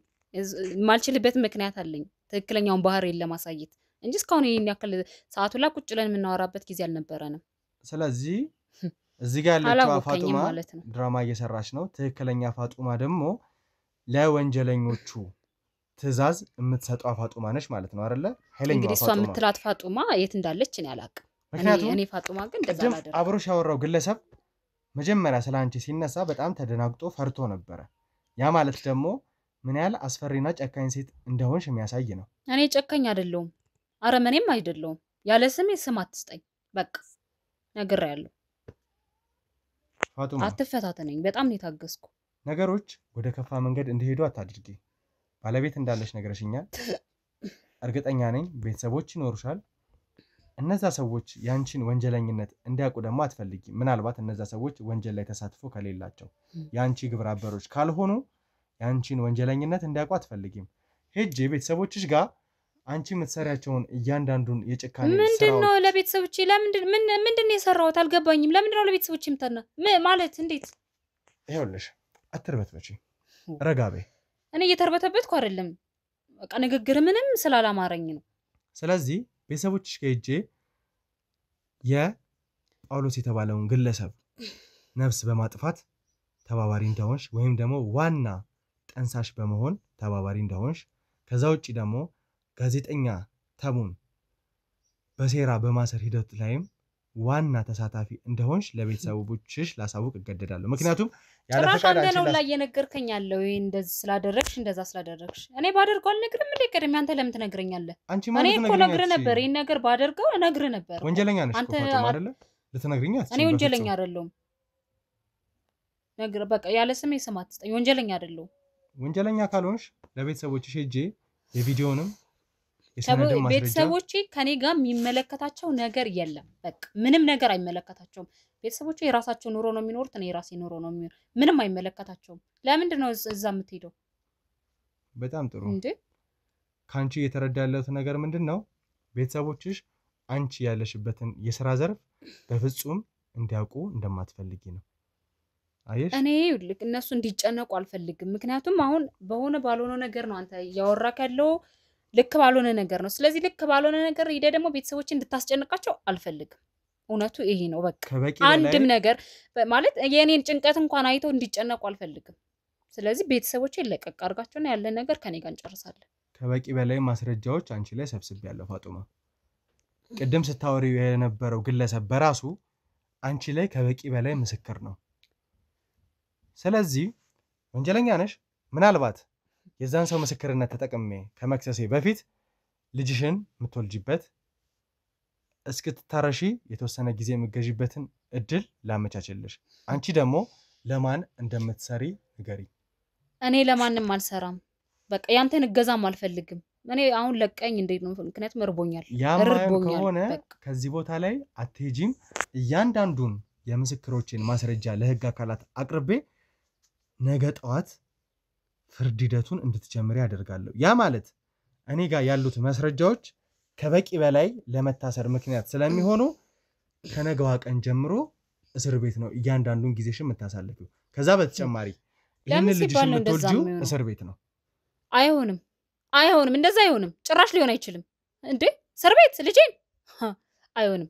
ማልችልበት ምክንያት አለኝ ትክክለኛውን ባህሪን ለማሳየት እንጂ እስካሁን ይሄን ያክል ሰዓቱ ላይ ቁጭ ብለን የምናወራበት ጊዜ አልነበረንም። ስለዚህ እዚህ ጋር ያለችው ፋጡማ ድራማ እየሰራች ነው። ትክክለኛ ፋጡማ ደግሞ ለወንጀለኞቹ ትዕዛዝ የምትሰጠው ፋጡማ ነች ማለት ነው አይደለ? እንግዲህ እሷ የምትላት ፋጡማ የት እንዳለች እኔ አላውቅም። እኔ ፋጡማ ግን እንደዛ አላደረኩም። አብሮሽ ያወራው ግለሰብ መጀመሪያ ስላንቺ ሲነሳ በጣም ተደናግጦ ፈርቶ ነበረ። ያ ማለት ደግሞ ምን ያህል አስፈሪና ጨካኝ ሴት እንደሆንሽ የሚያሳይ ነው። እኔ ጨካኝ አይደለሁም፣ አረመኔም አይደለሁም። ያለ ስሜ ስም አትስጠኝ። በቃ ነግሬያለሁ። ፋጡማ አትፈታተነኝ። በጣም ነው የታገስኩ። ነገሮች ወደ ከፋ መንገድ እንዲሄዱ አታድርጊ። ባለቤት እንዳለሽ ነግረሽኛል። እርግጠኛ ነኝ ቤተሰቦች ይኖሩሻል። እነዛ ሰዎች ያንቺን ወንጀለኝነት እንዲያውቁ ደግሞ አትፈልጊ። ምናልባት እነዛ ሰዎች ወንጀል ላይ ተሳትፎ ከሌላቸው ያንቺ ግብረ አበሮች ካልሆኑ ያንቺን ወንጀለኝነት እንዲያውቁ አትፈልጊም። ሄጄ ቤተሰቦችሽ ጋር አንቺ የምትሰሪያቸውን እያንዳንዱን የጭካኔ ስራዎች ምንድነው ለቤተሰቦቼ ምንድነው የሰራሁት? አልገባኝም። ለምንድነው ለቤተሰቦቼ የምታና ማለት እንዴት? ይኸውልሽ አትርበትበቺ፣ ረጋቤ። እኔ እየተርበተበትኩ አይደለም። በቃ ንግግር ምንም ስላላማረኝ ነው። ስለዚህ ቤተሰቦችሽ ከሄጄ የጳውሎስ የተባለውን ግለሰብ ነፍስ በማጥፋት ተባባሪ እንደሆንሽ ወይም ደግሞ ዋና ጠንሳሽ በመሆን ተባባሪ እንደሆንሽ፣ ከዛ ውጪ ደግሞ ጋዜጠኛ ተሙን በሴራ በማሰር ሂደት ላይም ዋና ተሳታፊ እንደሆንሽ ለቤተሰቦችሽ ላሳውቅ እገደዳለሁ። ምክንያቱም ያለ ፈቃድ አንቺ ላይ የነገርከኝ ያለው እንደዚህ ስላደረግሽ እንደዛ ስላደረግሽ እኔ ባደርገው አልነግርም እንዴ? ቀደም አንተ ለምን ትነግረኛለህ? እኔ እኮ ነግሬህ ነበር። ይሄን ነገር ባደርገው እነግርህ ነበር። ወንጀለኛ ነሽ እኮ ፋጡማ አይደለ? ልትነግሪኝ አትችይም። እኔ ወንጀለኛ አይደለሁም። ነግሬህ በቃ ያለ ስሜ ስም አትስጠኝ። ወንጀለኛ አይደለሁም። ወንጀለኛ ካልሆንሽ ለቤተሰቦችሽ ሄጄ የቪዲዮንም ቤተሰቦቼ ከኔ ጋር የሚመለከታቸው ነገር የለም። በቃ ምንም ነገር አይመለከታቸውም። ቤተሰቦቼ የራሳቸው ኑሮ ነው የሚኖሩት። እኔ የራሴ ኑሮ ነው የሚኖር። ምንም አይመለከታቸውም። ለምንድን ነው እዛ የምትሄደው? በጣም ጥሩ እንዴ። ካንቺ የተረዳለሁት ነገር ምንድነው? ቤተሰቦችሽ አንቺ ያለሽበትን የሥራ ዘርፍ በፍጹም እንዲያውቁ እንደማትፈልጊ ነው። አየሽ፣ እኔ ልክ እነሱ እንዲጨነቁ አልፈልግም። ምክንያቱም አሁን በሆነ ባልሆነ ነገር ነው አንተ ያወራክ ያለው፣ ልክ ባልሆነ ነገር ነው። ስለዚህ ልክ ባልሆነ ነገር ሄደ ደግሞ ቤተሰቦችን እንድታስጨንቃቸው አልፈልግም። እውነቱ ይሄ ነው። በቃ አንድም ነገር ማለት የኔን ጭንቀት እንኳን አይተው እንዲጨነቁ አልፈልግም። ስለዚህ ቤተሰቦቼ ለቀቅ አድርጋቸውና ያለ ነገር ከኔ ጋር እንጨርሳለን ከበቂ በላይ ማስረጃዎች አንቺ ላይ ሰብስቤያለሁ ፋጡማ ቅድም ስታወሪው የነበረው ግለሰብ በራሱ አንቺ ላይ ከበቂ በላይ ምስክር ነው ስለዚህ ወንጀለኛ ነሽ ምናልባት የዛን ሰው ምስክርነት ተጠቅሜ ከመክሰሴ በፊት ልጅሽን ምትወልጂበት እስክትታረሺ የተወሰነ ጊዜ ምገጂበትን እድል ላመቻችልሽ አንቺ ደግሞ ለማን እንደምትሰሪ ንገሪ እኔ ለማንንም አልሰራም በቃ ያንተን እገዛም አልፈልግም እኔ አሁን ለቀኝ እንዴት ነው ምክንያቱም እርቦኛል ያማን ከሆነ ከዚህ ቦታ ላይ አትሄጂም እያንዳንዱን የምስክሮችን ማስረጃ ለህግ አካላት አቅርቤ ነገ ጠዋት ፍርድ ሂደቱን እንድትጀምሪ ያደርጋለሁ ያ ማለት እኔ ጋር ያሉት ማስረጃዎች ከበቂ በላይ ለመታሰር ምክንያት ስለሚሆኑ ከነገዋ ቀን ጀምሮ እስር ቤት ነው እያንዳንዱን ጊዜሽን የምታሳልፊው ከዛ በተጨማሪ ይሄን ልጅሽን የምትወልጂው እስር ቤት ነው አይሆንም እንደዛ አይሆንም ጭራሽ ሊሆን አይችልም እንዴ እስር ቤት ልጄን አይሆንም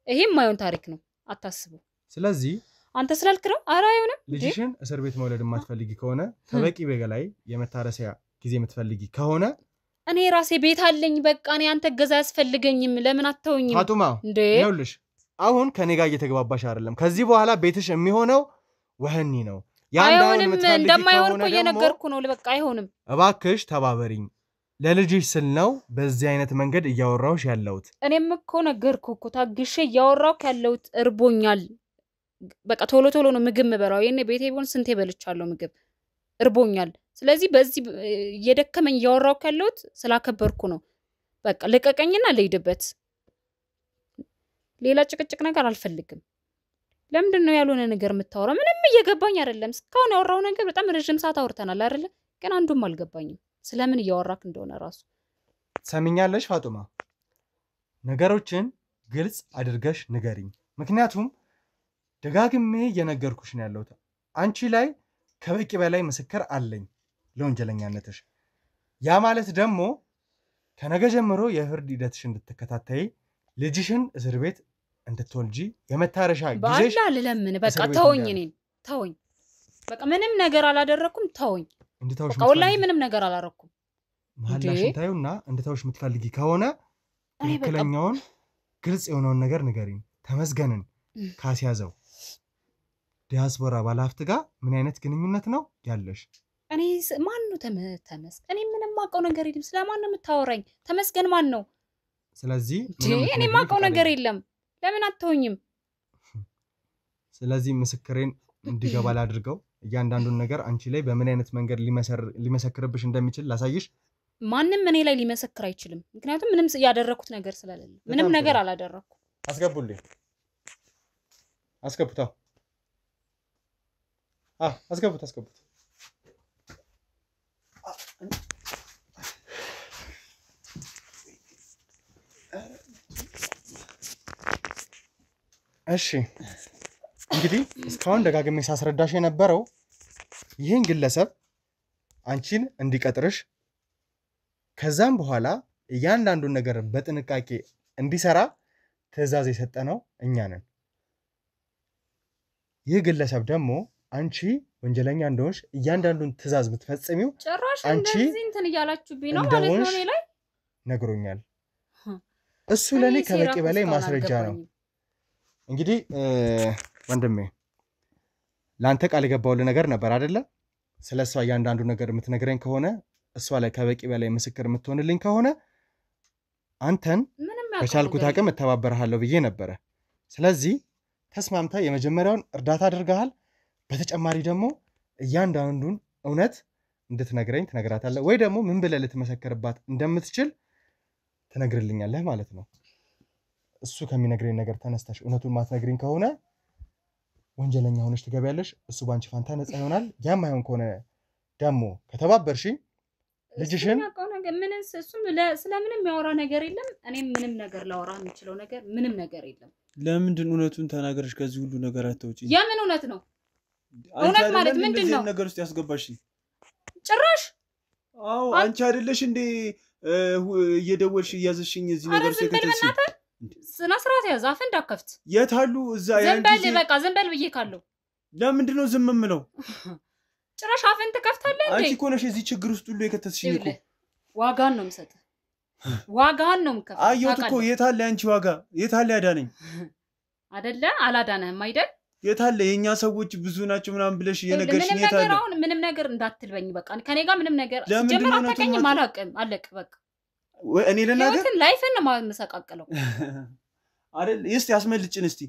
ይሄም ማይሆን ታሪክ ነው አታስቡ ስለዚህ አንተ ስላልክ ነው አይሆንም ልጅሽን እስር ቤት መውለድ የማትፈልጊ ከሆነ ከበቂ በላይ የመታረሲያ ጊዜ የምትፈልጊ ከሆነ እኔ ራሴ ቤት አለኝ በቃ እኔ አንተ ገዛ ያስፈልገኝም ለምን አትተውኝም ፋጡማ ይኸውልሽ አሁን ከኔ ጋር እየተግባባሽ አይደለም ከዚህ በኋላ ቤትሽ የሚሆነው ወህኒ ነው አይሆንም እንደማይሆን እኮ እየነገርኩ ነው በቃ አይሆንም እባክሽ ተባበሪኝ ለልጅሽ ስል ነው በዚህ አይነት መንገድ እያወራውሽ ያለውት እኔም እኮ ነገርኩ እኮ ታግሼ እያወራው ያለውት እርቦኛል በቃ ቶሎ ነው ምግብ መበራው የኔ ቤቴ ቢሆን ስንቴ በልቻለሁ ምግብ እርቦኛል ስለዚህ በዚህ እየደከመኝ እያወራው ያለውት ስላከበርኩ ነው በቃ ለቀቀኝና ለይድበት ሌላ ጭቅጭቅ ነገር አልፈልግም ለምንድነው ያልሆነ ነገር የምታወራ ምንም እየገባኝ አይደለም እስካሁን ያወራው ነገር በጣም ረጅም ሰዓት አውርተናል አይደለ ግን አንዱም አልገባኝም ስለምን እያወራክ እንደሆነ ራሱ ሰሚኛለሽ ፋጡማ ነገሮችን ግልጽ አድርገሽ ንገሪኝ ምክንያቱም ደጋግሜ እየነገርኩሽ ነው ያለሁት አንቺ ላይ ከበቂ በላይ ምስክር አለኝ ለወንጀለኛነትሽ ያ ማለት ደግሞ ከነገ ጀምሮ የፍርድ ሂደትሽ እንድትከታተይ ልጅሽን እስር ቤት እንድትወልጂ የመታረሻ ጊዜሽ ባላ ለምን በቃ ተወኝ በቃ ምንም ነገር አላደረኩም ተወኝ እንድታውሽ በቃ ወላሂ ምንም ነገር አላረኩም ማላሽን ታዩና እንድታውሽ የምትፈልጊ ከሆነ ትክክለኛውን ግልጽ የሆነውን ነገር ንገሪኝ ተመስገንን ካስያዘው ዲያስፖራ ባለሀብት ጋር ምን አይነት ግንኙነት ነው ያለሽ እኔ ማን ነው ተመስገን እኔ ምንም ማቀው ነገር የለም ስለማን ነው የምታወራኝ ተመስገን ማን ነው ስለዚህ እኔ ማቀው ነገር የለም ለምን አትተውኝም ስለዚህ ምስክሬን እንዲገባ ላድርገው እያንዳንዱን ነገር አንቺ ላይ በምን አይነት መንገድ ሊመሰክርብሽ እንደሚችል ላሳይሽ ማንንም እኔ ላይ ሊመሰክር አይችልም ምክንያቱም ምንም ያደረኩት ነገር ስለሌለ ምንም ነገር አላደረኩም አስገቡልኝ አስገቡታ አስገቡት እሺ እንግዲህ እስካሁን ደጋግሜ ሳስረዳሽ የነበረው ይሄን ግለሰብ አንቺን እንዲቀጥርሽ ከዛም በኋላ እያንዳንዱን ነገር በጥንቃቄ እንዲሰራ ትዕዛዝ የሰጠነው እኛ ነን ይህ ግለሰብ ደግሞ አንቺ ወንጀለኛ እንደሆንሽ እያንዳንዱን ትዕዛዝ የምትፈጽሚው አንቺ እንትን ያላችሁብኝ ነው ማለት ነው እኔ ላይ ነግሮኛል እሱ ለኔ ከበቂ በላይ ማስረጃ ነው እንግዲህ ወንድሜ ላንተ ቃል የገባውልህ ነገር ነበር አይደለ ስለሷ እያንዳንዱ ነገር የምትነግረኝ ከሆነ እሷ ላይ ከበቂ በላይ ምስክር የምትሆንልኝ ከሆነ አንተን በቻልኩት አቅም እተባበርሃለሁ ብዬ ነበረ ስለዚህ ተስማምታ የመጀመሪያውን እርዳታ አድርገሃል በተጨማሪ ደግሞ እያንዳንዱን እውነት እንድትነግረኝ ትነግራታለህ ወይ ደግሞ ምን ብለህ ልትመሰክርባት እንደምትችል ትነግርልኛለህ ማለት ነው እሱ ከሚነግረኝ ነገር ተነስተሽ እውነቱን ማትነግሪኝ ከሆነ ወንጀለኛ ሆነሽ ትገቢያለሽ እሱ ባንቺ ፋንታ ነፃ ይሆናል ያም አይሆን ከሆነ ደግሞ ከተባበርሽኝ ልጅሽን እሱም ስለምንም ያወራ ነገር የለም እኔም ምንም ነገር ላወራ የምችለው ነገር ምንም ነገር የለም ለምንድን እውነቱን ተናገርሽ ከዚህ ሁሉ ነገር አትወጪ የምን እውነት ነው እውነት ማለት ምንድነው ነገር ውስጥ ያስገባሽ ጭራሽ አዎ አንቺ አይደለሽ እንዴ እየደወልሽ እያዘሽኝ እዚህ ነገር ውስጥ ከተሽ ስነ ስርዓት ያዝ አፍ እንዳከፍት የታሉ እዛ ዘንበል በቃ ዘንበል ብዬ ካለው ለምንድነው ዝም የምለው ጭራሽ አፍን ትከፍታለህ እንዴ? አንቺ እኮ ነሽ እዚህ ችግር ውስጥ ሁሉ የከተትሽኝ እኮ። ዋጋን ነው የምሰጥህ። ዋጋን ነው የምከፍል። አየሁት እኮ የታለ አንቺ ዋጋ? የታለ ያዳነኝ? አይደለ አላዳነህም አይደል? የታለ የኛ ሰዎች ብዙ ናቸው ምናምን ብለሽ የነገርሽኝ የታለ? ምንም ነገር እንዳትልበኝ በቃ ከኔ ጋር ምንም ነገር ጀመራ አታውቅኝም አላውቅም አለቅ በቃ እኔ ለናገር ህይወትን ላይፍን ነው የማመሰቃቀለው አይደል? እስቲ አስመልጭን እስቲ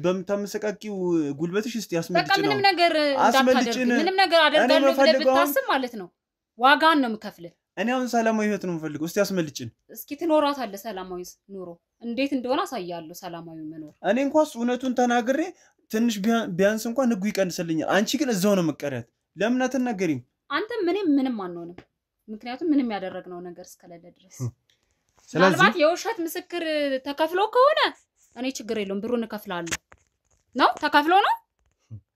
በምታመሰቃቂው ጉልበትሽ እስቲ አስመልጭን። በቃ ምንም ነገር እንዳታደርግ ምንም ነገር አደርጋለሁ ብለህ ብታስብ ማለት ነው ዋጋን ነው የምከፍልህ። እኔ አሁን ሰላማዊ ህይወት ነው የምፈልገው። እስቲ አስመልጭን። እስኪ ትኖራታለህ ሰላማዊ ኑሮ እንዴት እንደሆነ አሳያለሁ። ሰላማዊ መኖር እኔ እንኳን እውነቱን ተናግሬ ትንሽ ቢያንስ እንኳን ህጉ ይቀንስልኛል። አንቺ ግን እዛው ነው መቀረት። ለምን አትናገሪም? አንተ ምንም አንሆንም። ምክንያቱም ምንም ያደረግነው ነገር እስከሌለ ድረስ። ስለዚህ የውሸት ምስክር ተከፍሎ ከሆነ እኔ ችግር የለውም ብሩን እከፍላለሁ። ነው ተከፍሎ ነው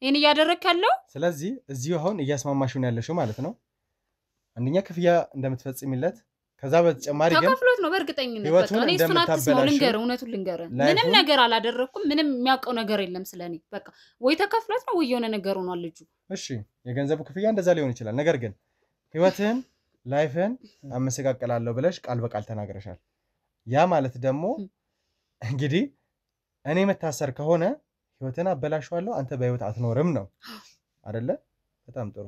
ይሄን እያደረክ ያለው። ስለዚህ እዚሁ አሁን እያስማማሽው ነው ያለሽው ማለት ነው። አንደኛ ክፍያ እንደምትፈጽሚለት ከዛ በተጨማሪ ግን ተከፍሎት ነው በእርግጠኝነት በቃ እኔ እሱን አትስማው። እውነቱን ልንገርህ ምንም ነገር አላደረኩም። ምንም የሚያውቀው ነገር የለም ስለኔ። በቃ ወይ ተከፍሎት ነው ወይ የሆነ ነገር ሆኗል ልጁ። እሺ የገንዘቡ ክፍያ እንደዛ ሊሆን ይችላል። ነገር ግን ህይወትህን ላይፍህን አመሰቃቀላለሁ ብለሽ ቃል በቃል ተናግረሻል። ያ ማለት ደግሞ እንግዲህ እኔ መታሰር ከሆነ ህይወትን አበላሽዋለሁ አንተ በህይወት አትኖርም ነው አይደለ? በጣም ጥሩ።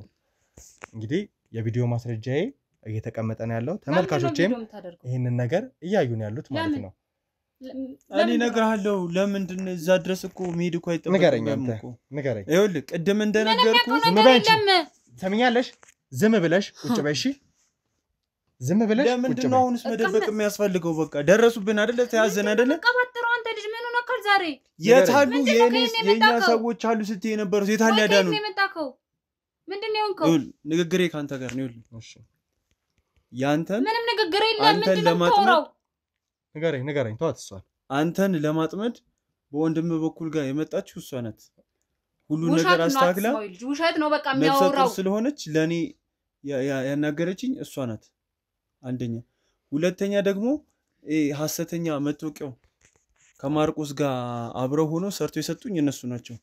እንግዲህ የቪዲዮ ማስረጃዬ እየተቀመጠ ነው ያለው። ተመልካቾቼም ይሄንን ነገር እያዩ ነው ያሉት ማለት ነው። እኔ እነግርሃለሁ ለምንድን ነው እዛ ድረስ እኮ መሄድ እኮ አይጠበቅም እኮ። ንገረኝ። ይኸውልህ ቅድም እንደነገርኩ ዝም በይ አንቺ። ሰምኛለሽ? ዝም ብለሽ ቁጭ በይ እሺ። ዝም ብለሽ ቁጭ በይ። ለምንድን ነው አሁንስ መደበቅ የሚያስፈልገው? በቃ ደረሱብን አይደለ? ተያዘን አይደለ? ቀባጥረው አንተ ልጅ ምን ሆነካል ዛሬ? የታሉ የኛ ሰዎች አሉ ስትይ የነበሩት የታለ ያዳኑ? ምንድን ነው የሆንከው? ንግግሬ ካንተ ጋር ነው። ይኸውልህ እሺ ያንተን ምንም ንግግር የለም። ምንድን ነው የምታወራው? ንገረኝ ተዋት እሷን። አንተን ለማጥመድ በወንድም በኩል ጋር የመጣችው እሷ ናት። ሁሉ ነገር አስተካክላ ውሸት ነው በቃ የሚያወራው ስለሆነች ለኔ ያናገረችኝ እሷ ናት። አንደኛ ሁለተኛ ደግሞ ሐሰተኛ መታወቂያው ከማርቆስ ጋር አብረው ሆኖ ሰርቶ የሰጡኝ እነሱ ናቸው።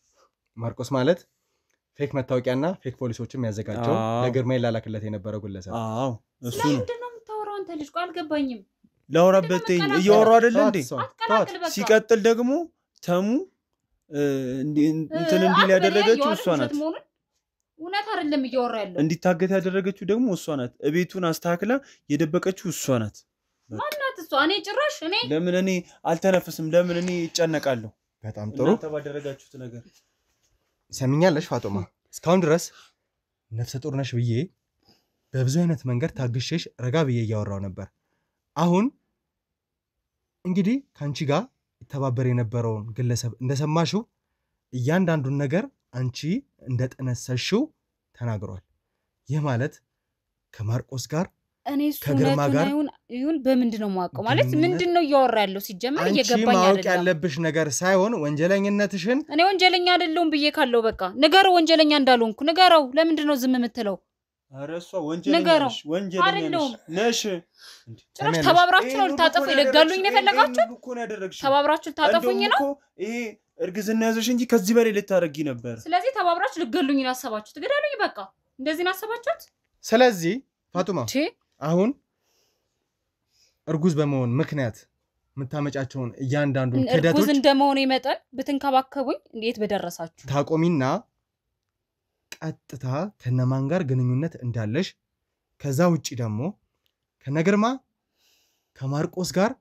ማርቆስ ማለት ፌክ መታወቂያና ፌክ ፖሊሶችም ያዘጋጀው ለግርማይ ላላክለት የነበረው ግለሰብ። አዎ እሱ ነው። ምንድን ነው የምታወራው አንተ ልጅ? አልገባኝም። ላውራበትኝ እያወራው አይደል እንዴ? ሲቀጥል ደግሞ ተሙ እንትን እንዲል ያደረገችው እሷ ናት። እውነት አይደለም እያወራ ያለው። እንዲታገት ያደረገችው ደግሞ እሷ ናት። እቤቱን አስተካክላ የደበቀችው እሷ ናት። ማናት እሷ? እኔ ጭራሽ ለምን እኔ አልተነፍስም? ለምን እኔ ይጨነቃለሁ? በጣም ጥሩ ተባደረጋችሁት ነገር ሰምኛለሽ ፋጦማ። እስካሁን ድረስ ነፍሰ ጡር ነሽ ብዬ በብዙ አይነት መንገድ ታግሼሽ ረጋ ብዬ እያወራው ነበር። አሁን እንግዲህ ካንቺ ጋር ተባበር የነበረውን ግለሰብ እንደሰማሽው እያንዳንዱን ነገር አንቺ እንደጠነሰሽው ተናግሯል። ይህ ማለት ከማርቆስ ጋር እኔ ከግርማ ጋር ይሁን በምንድን ነው የማውቀው? ማለት ምንድን ነው እያወራ ያለው? ሲጀመር እየገባኝ አይደለም። ማውቅ ያለብሽ ነገር ሳይሆን ወንጀለኝነትሽን። እኔ ወንጀለኛ አይደለሁም ብዬ ካለው በቃ ንገረው፣ ወንጀለኛ እንዳልሆንኩ ንገረው። ለምንድን ነው ዝም የምትለው? ኧረ እሷ ወንጀለኛ ነሽ። ጭራሽ ተባብራችሁ ነው ልታጠፉ ይለጋሉኝ ነው የፈለጋችሁ? ተባብራችሁ ልታጠፉኝ ነው? ይሄ እርግዝና ያዘሽ እንጂ ከዚህ በላይ ልታረጊ ነበር። ስለዚህ ተባብራችሁ ልገሉኝ ነው ያሰባችሁት። ትገዳሉኝ በቃ እንደዚህ ነው ያሰባችሁት። ስለዚህ ፋጡማ አሁን እርጉዝ በመሆን ምክንያት የምታመጫቸውን እያንዳንዱን ክደቶች እርጉዝ እንደመሆነ መጠን ብትንከባከቡኝ እንዴት በደረሳችሁ ታቆሚና ቀጥታ ከነማን ጋር ግንኙነት እንዳለሽ፣ ከዛ ውጪ ደግሞ ከነግርማ ከማርቆስ ጋር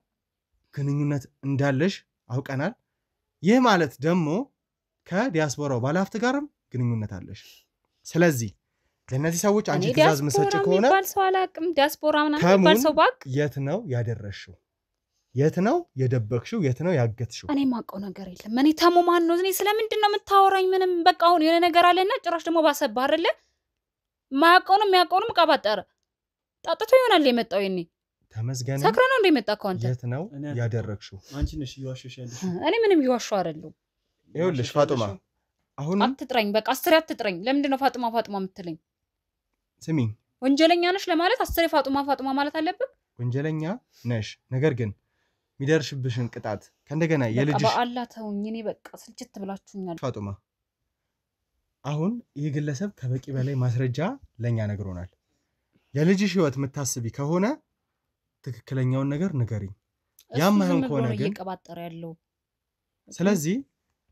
ግንኙነት እንዳለሽ አውቀናል። ይህ ማለት ደግሞ ከዲያስፖራው ባለሀብት ጋርም ግንኙነት አለሽ። ስለዚህ ለነዚህ ሰዎች አንቺ ትዕዛዝ መሰጭ ከሆነ ባል ሰው አላቅም ዲያስፖራ ምናምን ባል ሰው ባክ የት ነው ያደረሽው? የት ነው የደበቅሽው? የት ነው ያገትሽው? እኔ ማውቀው ነገር የለም። እኔ ተሙ ማን ነው? እኔ ስለምንድን ነው የምታወራኝ? ምንም በቃ አሁን የሆነ ነገር አለና ጭራሽ ደግሞ ባሰባ አይደለ? ማያውቀውንም የሚያውቀውንም ቀባጠረ ጣጥቶ ይሆናል የመጣው። የኔ ተመስገን ሰክረ ነው እንደመጣው አንተ። የት ነው ያደረግሽው? አንቺ ነሽ እየዋሸሽ ያለሽ። እኔ ምንም እየዋሸው አይደለም። ይኸውልሽ ፋጡማ አሁን አትጥራኝ፣ በቃ አስሬ አትጥራኝ። ለምንድን ነው ፋጡማ ፋጡማ የምትለኝ? ስሚኝ፣ ወንጀለኛ ነሽ ለማለት አስሬ ፋጡማ ፋጡማ ማለት አለብህ? ወንጀለኛ ነሽ፣ ነገር ግን ሚደርሽብሽን ቅጣት ከእንደገና የልጅሽ በቃ አላ ተውኝ። እኔ በቃ ስልችት ብላችሁኛል። ፋጡማ አሁን ይህ ግለሰብ ከበቂ በላይ ማስረጃ ለኛ ነግሮናል። የልጅሽ ህይወት የምታስቢ ከሆነ ትክክለኛውን ነገር ንገሪኝ። ያማህን ከሆነ ግን እየቀባጠረ ያለው ስለዚህ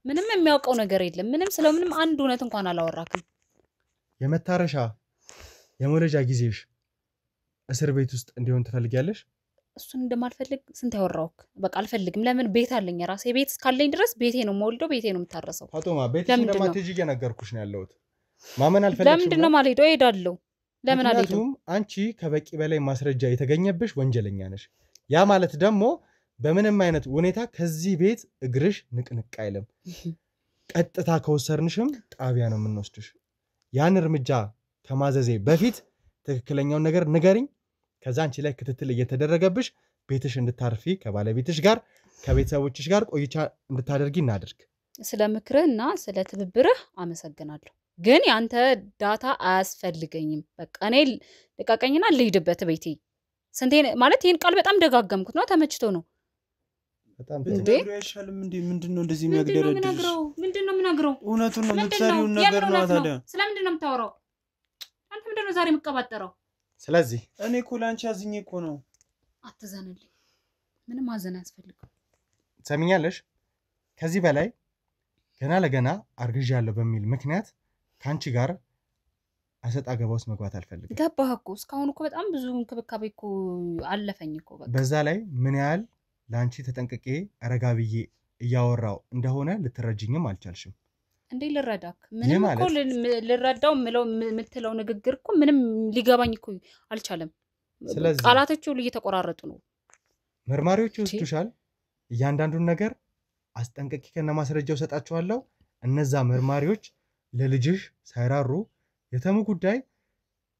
ምንም የሚያውቀው ነገር የለም። ምንም ስለምንም አንድ እውነት እንኳን አላወራክም። የመታረሻ የመውለጃ ጊዜሽ እስር ቤት ውስጥ እንዲሆን ትፈልጊያለሽ? እሱን እንደማልፈልግ ስንት ያወራውክ። በቃ አልፈልግም። ለምን ቤት አለኝ ራሴ ቤት እስካለኝ ድረስ ቤቴ ነው የምወልደው፣ ቤቴ ነው የምታረሰው። ፋጡማ ቤትሽ እንደማትሄጂ እየነገርኩሽ ነው ያለሁት። ማመን አልፈልግም። ለምንድን ነው የማልሄደው? እሄዳለሁ። ለምን አልሄድም? ምክንያቱም አንቺ ከበቂ በላይ ማስረጃ የተገኘብሽ ወንጀለኛ ነሽ። ያ ማለት ደግሞ በምንም አይነት ሁኔታ ከዚህ ቤት እግርሽ ንቅንቅ አይልም። ቀጥታ ከወሰርንሽም ጣቢያ ነው የምንወስድሽ። ያን እርምጃ ከማዘዜ በፊት ትክክለኛውን ነገር ንገሪኝ። ከዛ አንቺ ላይ ክትትል እየተደረገብሽ ቤትሽ እንድታርፊ ከባለቤትሽ ጋር ከቤተሰቦችሽ ጋር ቆይታ እንድታደርጊ እናድርግ። ስለ ምክርህና ስለ ትብብርህ አመሰግናለሁ። ግን ያንተ ዳታ አያስፈልገኝም። በቃ እኔ ልቀቀኝና ልሂድበት ቤቴ። ስንቴ ማለት ይሄን ቃል በጣም ደጋገምኩት ነው። ተመችቶ ነው። በጣም ብትነግሪው አይሻልም እንዴ? ምንድነው እንደዚህ የሚያግደረድርሽ? ምንድነው የምነግረው? እውነቱን ነው የምትሰሪውን ነገር ነው ታዲያ። ስለምንድን ነው የምታወራው? አንተ ምንድን ነው ዛሬ የምትቀባጠረው? ስለዚህ እኔ እኮ ላንቺ አዝኜ እኮ ነው። አትዘንልኝ። ምንም ማዘን አያስፈልግም። ሰሚኛለሽ? ከዚህ በላይ ገና ለገና አርግዣለሁ በሚል ምክንያት ካንቺ ጋር አሰጣ ገባ ውስጥ መግባት አልፈልግም። ገባህ እኮ እስካሁን እኮ በጣም ብዙ እንክብካቤ እኮ አለፈኝ እኮ በቃ። በዛ ላይ ምን ያህል ለአንቺ ተጠንቅቄ ረጋ ብዬ እያወራው እንደሆነ ልትረጅኝም አልቻልሽም። እንዴ ልረዳክ? ምንም እኮ ልረዳው የምትለው ንግግር እኮ ምንም ሊገባኝ እኮ አልቻለም። ስለዚህ ቃላቶቹ ሁሉ እየተቆራረጡ ነው። መርማሪዎች ይወስዱሻል። እያንዳንዱን ነገር አስጠንቅቄ ከነ ማስረጃው ሰጣቸዋለሁ። እነዛ መርማሪዎች ለልጅሽ ሳይራሩ የተሙ ጉዳይ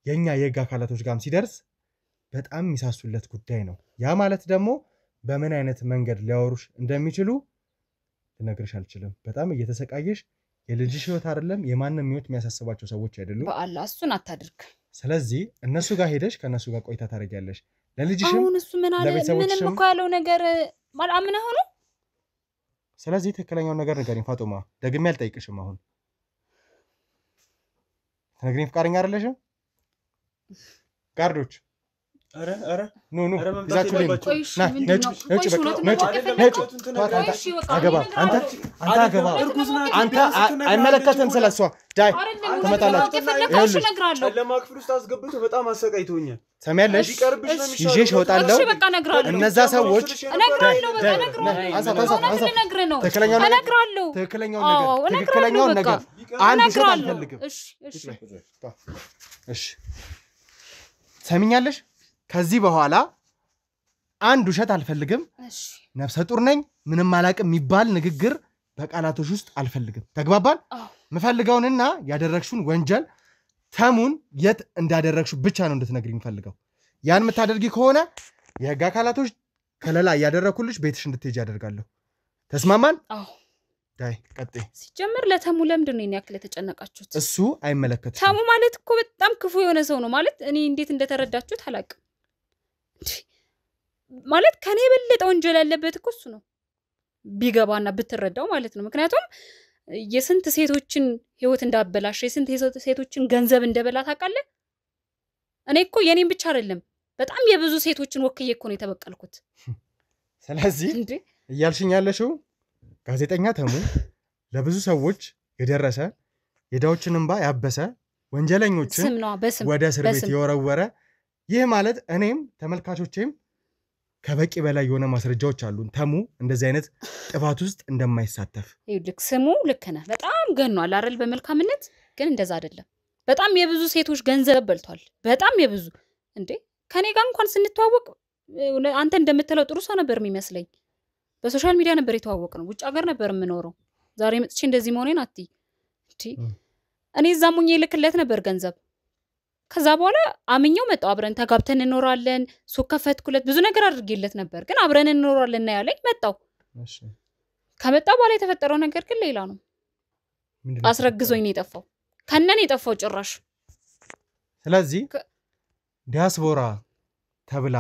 የኛ የህግ አካላቶች ጋርም ሲደርስ በጣም የሚሳሱለት ጉዳይ ነው። ያ ማለት ደግሞ በምን አይነት መንገድ ሊያወሩሽ እንደሚችሉ ልነግርሽ አልችልም። በጣም እየተሰቃየሽ የልጅሽ ህይወት አይደለም የማንም ህይወት የሚያሳስባቸው ሰዎች አይደሉም። በአላህ እሱን አታድርግ። ስለዚህ እነሱ ጋር ሄደሽ ከነሱ ጋር ቆይታ ታደርጊያለሽ። ለልጅሽም አሁን እሱ ምን አለ? ምንም እኮ ያለው ነገር ማልአምነ ሆኖ። ስለዚህ ትክክለኛውን ነገር ንገሪኝ ፋጡማ። ደግሜ አልጠይቅሽም። አሁን ትነግሪኝ ፍቃደኛ አይደለሽም? ጋርዶች ኑ ይዛችሁ ልኝ። አንተ አይመለከትም ስለሷ ዳይ ትመጣላችሁ። ለማክፍል ውስጥ አስገብቶ በጣም አሰቃይቶኛል። ሰሚያለሽ? ይዤሽ እወጣለሁ። እነዛ ሰዎች ትክክለኛውን ነገር አንድ ሰው አልፈልግም። እሺ ሰሚኛለሽ? ከዚህ በኋላ አንድ ውሸት አልፈልግም። ነፍሰ ጡር ነኝ ምንም አላቅም የሚባል ንግግር በቃላቶች ውስጥ አልፈልግም። ተግባባን? ምፈልገውንና ያደረግሽውን ወንጀል ተሙን የት እንዳደረግሽው ብቻ ነው እንድትነግሪኝ ፈልገው። ያን የምታደርጊ ከሆነ የህግ አካላቶች ከለላ እያደረኩልሽ ቤትሽ እንድትሄጂ ያደርጋለሁ። ተስማማን? አዎ። ዳይ ቀጤ ሲጀምር ለተሙ ለምንድን ነው ያክል የተጨነቃችሁት? እሱ አይመለከትም። ተሙ ማለት እኮ በጣም ክፉ የሆነ ሰው ነው ማለት እኔ እንዴት እንደተረዳችሁት አላውቅም። ማለት ከኔ የበለጠ ወንጀል ያለበት እኮ እሱ ነው ቢገባና ብትረዳው ማለት ነው። ምክንያቱም የስንት ሴቶችን ህይወት እንዳበላሽ የስንት ሴቶችን ገንዘብ እንደበላ ታውቃለህ። እኔ እኮ የኔን ብቻ አይደለም በጣም የብዙ ሴቶችን ወክዬ እኮ ነው የተበቀልኩት። ስለዚህ እያልሽኝ ያለሽው ጋዜጠኛ ተሙ ለብዙ ሰዎች የደረሰ የዳዎችን እንባ ያበሰ ወንጀለኞችን ወደ እስር ቤት የወረወረ ይህ ማለት እኔም ተመልካቾቼም ከበቂ በላይ የሆነ ማስረጃዎች አሉን ተሙ እንደዚህ አይነት ጥፋት ውስጥ እንደማይሳተፍ። ይልክ ስሙ ልክ ነህ በጣም ገኗል አይደል በመልካምነት ግን እንደዛ አይደለም። በጣም የብዙ ሴቶች ገንዘብ በልቷል። በጣም የብዙ እንዴ ከኔ ጋር እንኳን ስንተዋወቅ አንተ እንደምትለው ጥሩ ሰው ነበር የሚመስለኝ። በሶሻል ሚዲያ ነበር የተዋወቅነው። ውጭ ሀገር ነበር የምኖረው። ዛሬ መጥቼ እንደዚህ መሆኔን አትይ እንዴ እኔ ዛሙኝ ልክለት ነበር ገንዘብ። ከዛ በኋላ አምኛው መጣው አብረን ተጋብተን እንኖራለን። ሱቅ ከፈትኩለት ብዙ ነገር አድርጌለት ነበር ግን አብረን እንኖራለን ያለኝ መጣው። እሺ ከመጣው በኋላ የተፈጠረው ነገር ግን ሌላ ነው። አስረግዞኝ ነው የጠፋው። ከነን የጠፋው ጭራሽ። ስለዚህ ዲያስፖራ ተብላ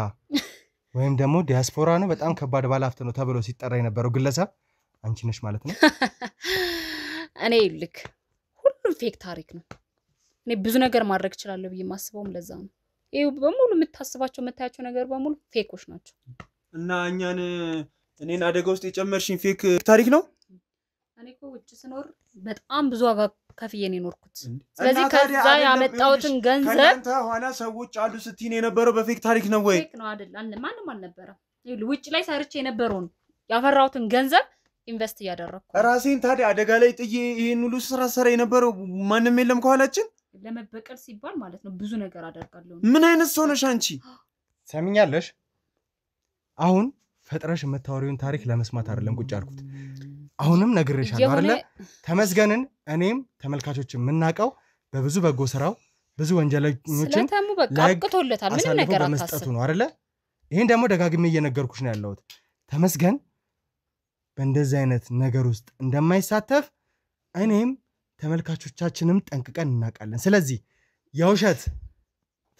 ወይም ደግሞ ዲያስፖራ ነው በጣም ከባድ ባለሀብት ነው ተብሎ ሲጠራ የነበረው ግለሰብ አንቺ ነሽ ማለት ነው። እኔ ልክ ሁሉም ፌክ ታሪክ ነው። እኔ ብዙ ነገር ማድረግ እችላለሁ ብዬ ማስበውም ለዛ ነው። ይሄ በሙሉ የምታስባቸው የምታያቸው ነገር በሙሉ ፌኮች ናቸው። እና እኔን አደጋ ውስጥ የጨመርሽኝ ፌክ ታሪክ ነው። እኔ እኮ ውጭ ስኖር በጣም ብዙ ዋጋ ከፍዬ ነው የኖርኩት። ስለዚህ ከዛ ያመጣሁትን ገንዘብ ከእናንተ ኋላ ሰዎች አሉ ስትይን የነበረው በፌክ ታሪክ ነው ወይ? ፌክ ነው አይደል? ማንም አልነበረም። ውጭ ላይ ሰርቼ የነበረውን ያፈራሁትን ገንዘብ ኢንቨስት እያደረኩ ራሴን ታዲያ አደጋ ላይ ጥዬ ይሄን ሁሉ ስራ ሰራ የነበረው ማንም የለም ከኋላችን ለመበቀል ሲባል ማለት ነው። ብዙ ነገር አደርጋለሁ። ምን አይነት ሰው ነሽ አንቺ? ሰሚኛለሽ? አሁን ፈጥረሽ የምታወሪውን ታሪክ ለመስማት አይደለም ቁጭ አልኩት። አሁንም ነግሬሻለሁ አይደለ? ተመስገንን እኔም ተመልካቾች የምናውቀው በብዙ በጎ ስራው ብዙ ወንጀለኞችን ስለተሙ በቃ አቅቶለታል። ምንም ነገር አታስብ ነው አይደለ? ይሄን ደግሞ ደጋግሜ እየነገርኩሽ ነው ያለሁት። ተመስገን በእንደዚህ አይነት ነገር ውስጥ እንደማይሳተፍ እኔም ተመልካቾቻችንም ጠንቅቀን እናውቃለን። ስለዚህ የውሸት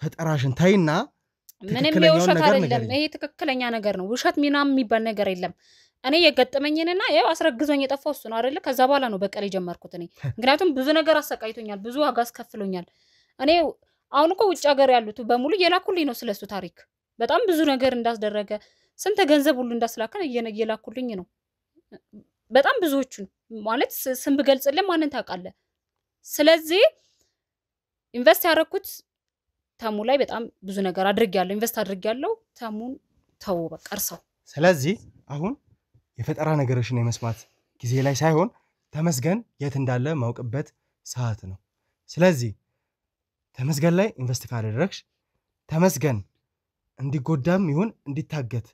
ፈጠራሽን ታይና ምንም የውሸት አይደለም። ይሄ ትክክለኛ ነገር ነው። ውሸት ሚናም የሚባል ነገር የለም። እኔ የገጠመኝንና ያው አስረግዞኝ የጠፋው እሱ ነው አይደለ? ከዛ በኋላ ነው በቀል የጀመርኩት እኔ። ምክንያቱም ብዙ ነገር አሰቃይቶኛል፣ ብዙ ዋጋ አስከፍሎኛል። እኔ አሁን እኮ ውጭ ሀገር ያሉት በሙሉ እየላኩልኝ ነው ስለሱ ታሪክ። በጣም ብዙ ነገር እንዳስደረገ ስንት ገንዘብ ሁሉ እንዳስላከን እየላኩልኝ ነው። በጣም ብዙዎቹን ማለት ስም ብገልጽልህ ማንን ታውቃለህ? ስለዚህ ኢንቨስት ያደረኩት ተሙ ላይ በጣም ብዙ ነገር አድርጌያለሁ፣ ኢንቨስት አድርጌያለሁ። ተሙን ተው በቃ እርሳው። ስለዚህ አሁን የፈጠራ ነገሮችን የመስማት ጊዜ ላይ ሳይሆን ተመስገን የት እንዳለ ማውቅበት ሰዓት ነው። ስለዚህ ተመስገን ላይ ኢንቨስት ካደረግሽ ተመስገን እንዲጎዳም ይሁን እንዲታገት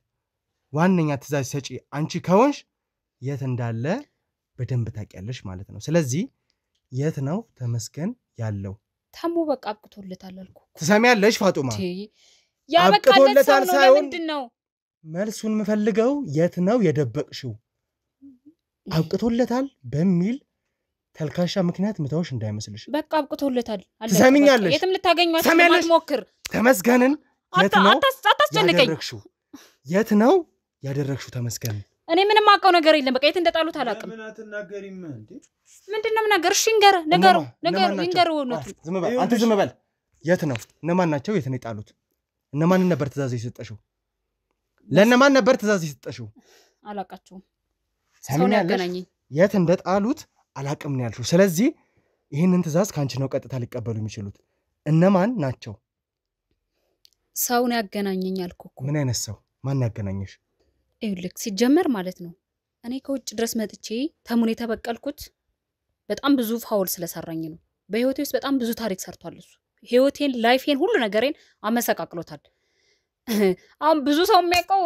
ዋነኛ ትዕዛዝ ሰጪ አንቺ ከሆንሽ የት እንዳለ በደንብ ታውቂያለሽ ማለት ነው። ስለዚህ የት ነው ተመስገን ያለው? ተሙ በቃ አብቅቶለታል አልኩ። ትሰሚያለሽ ፋጡማ? ያበቃለታል ሳይሆን ምንድነው መልሱን የምፈልገው የት ነው የደበቅሽው? አብቅቶለታል በሚል ተልካሻ ምክንያት ምታውሽ እንዳይመስልሽ። በቃ አብቅቶለታል። ትሰሚኛለሽ? የትም ልታገኙት ማትሞክር ተመስገንን የት ነው አታስጨንቀኝ። የት ነው ያደረግሽው ተመስገን? እኔ ምንም አውቀው ነገር የለም። በቃ የት እንደጣሉት አላውቅም። ምን አትናገሪም እንዴ? ምንድነው ነገር? እሺ ንገሩ እውነቱን። ዝም በል አንተ ዝም በል። የት ነው? እነማን ናቸው? የት ነው የጣሉት? እነማንን ነበር ትዕዛዝ የሰጠሽው? ለእነማን ነበር ትዕዛዝ የሰጠሽው? አላውቃቸውም። ሰውን ያገናኘኝ የት እንደጣሉት አላውቅም ነው ያልሽው። ስለዚህ ይህንን ትዕዛዝ ካንቺ ነው ቀጥታ ሊቀበሉ የሚችሉት። እነማን ናቸው? ሰውን ያገናኘኝ አልኩ እኮ። ምን አይነት ሰው? ማን ያገናኘሽ? ይኸውልህ ሲጀመር ማለት ነው እኔ ከውጭ ድረስ መጥቼ ተሙን የተበቀልኩት በጣም ብዙ ፋውል ስለሰራኝ ነው። በህይወቴ ውስጥ በጣም ብዙ ታሪክ ሰርቷል እሱ። ህይወቴን፣ ላይፌን፣ ሁሉ ነገሬን አመሰቃቅሎታል። አሁን ብዙ ሰው የሚያውቀው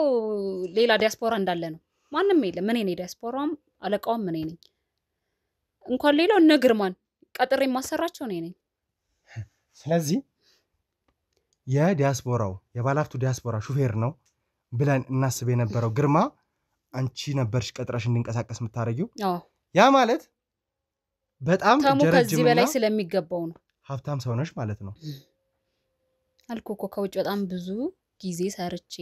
ሌላ ዲያስፖራ እንዳለ ነው። ማንም የለም። እኔ ነኝ ዲያስፖራም አለቃውም እኔ ነኝ። እንኳን ሌላው እነ ግርማን ቀጥሬ ማሰራቸው እኔ ነኝ። ስለዚህ የዲያስፖራው የባላፍቱ ዲያስፖራ ሹፌር ነው ብለን እናስብ የነበረው ግርማ አንቺ ነበርሽ ቀጥረሽ እንድንቀሳቀስ የምታረጊው። ያ ማለት በጣም ተሙ ከዚህ በላይ ስለሚገባው ነው። ሀብታም ሰው ነሽ ማለት ነው። አልኩ እኮ ከውጭ በጣም ብዙ ጊዜ ሰርቼ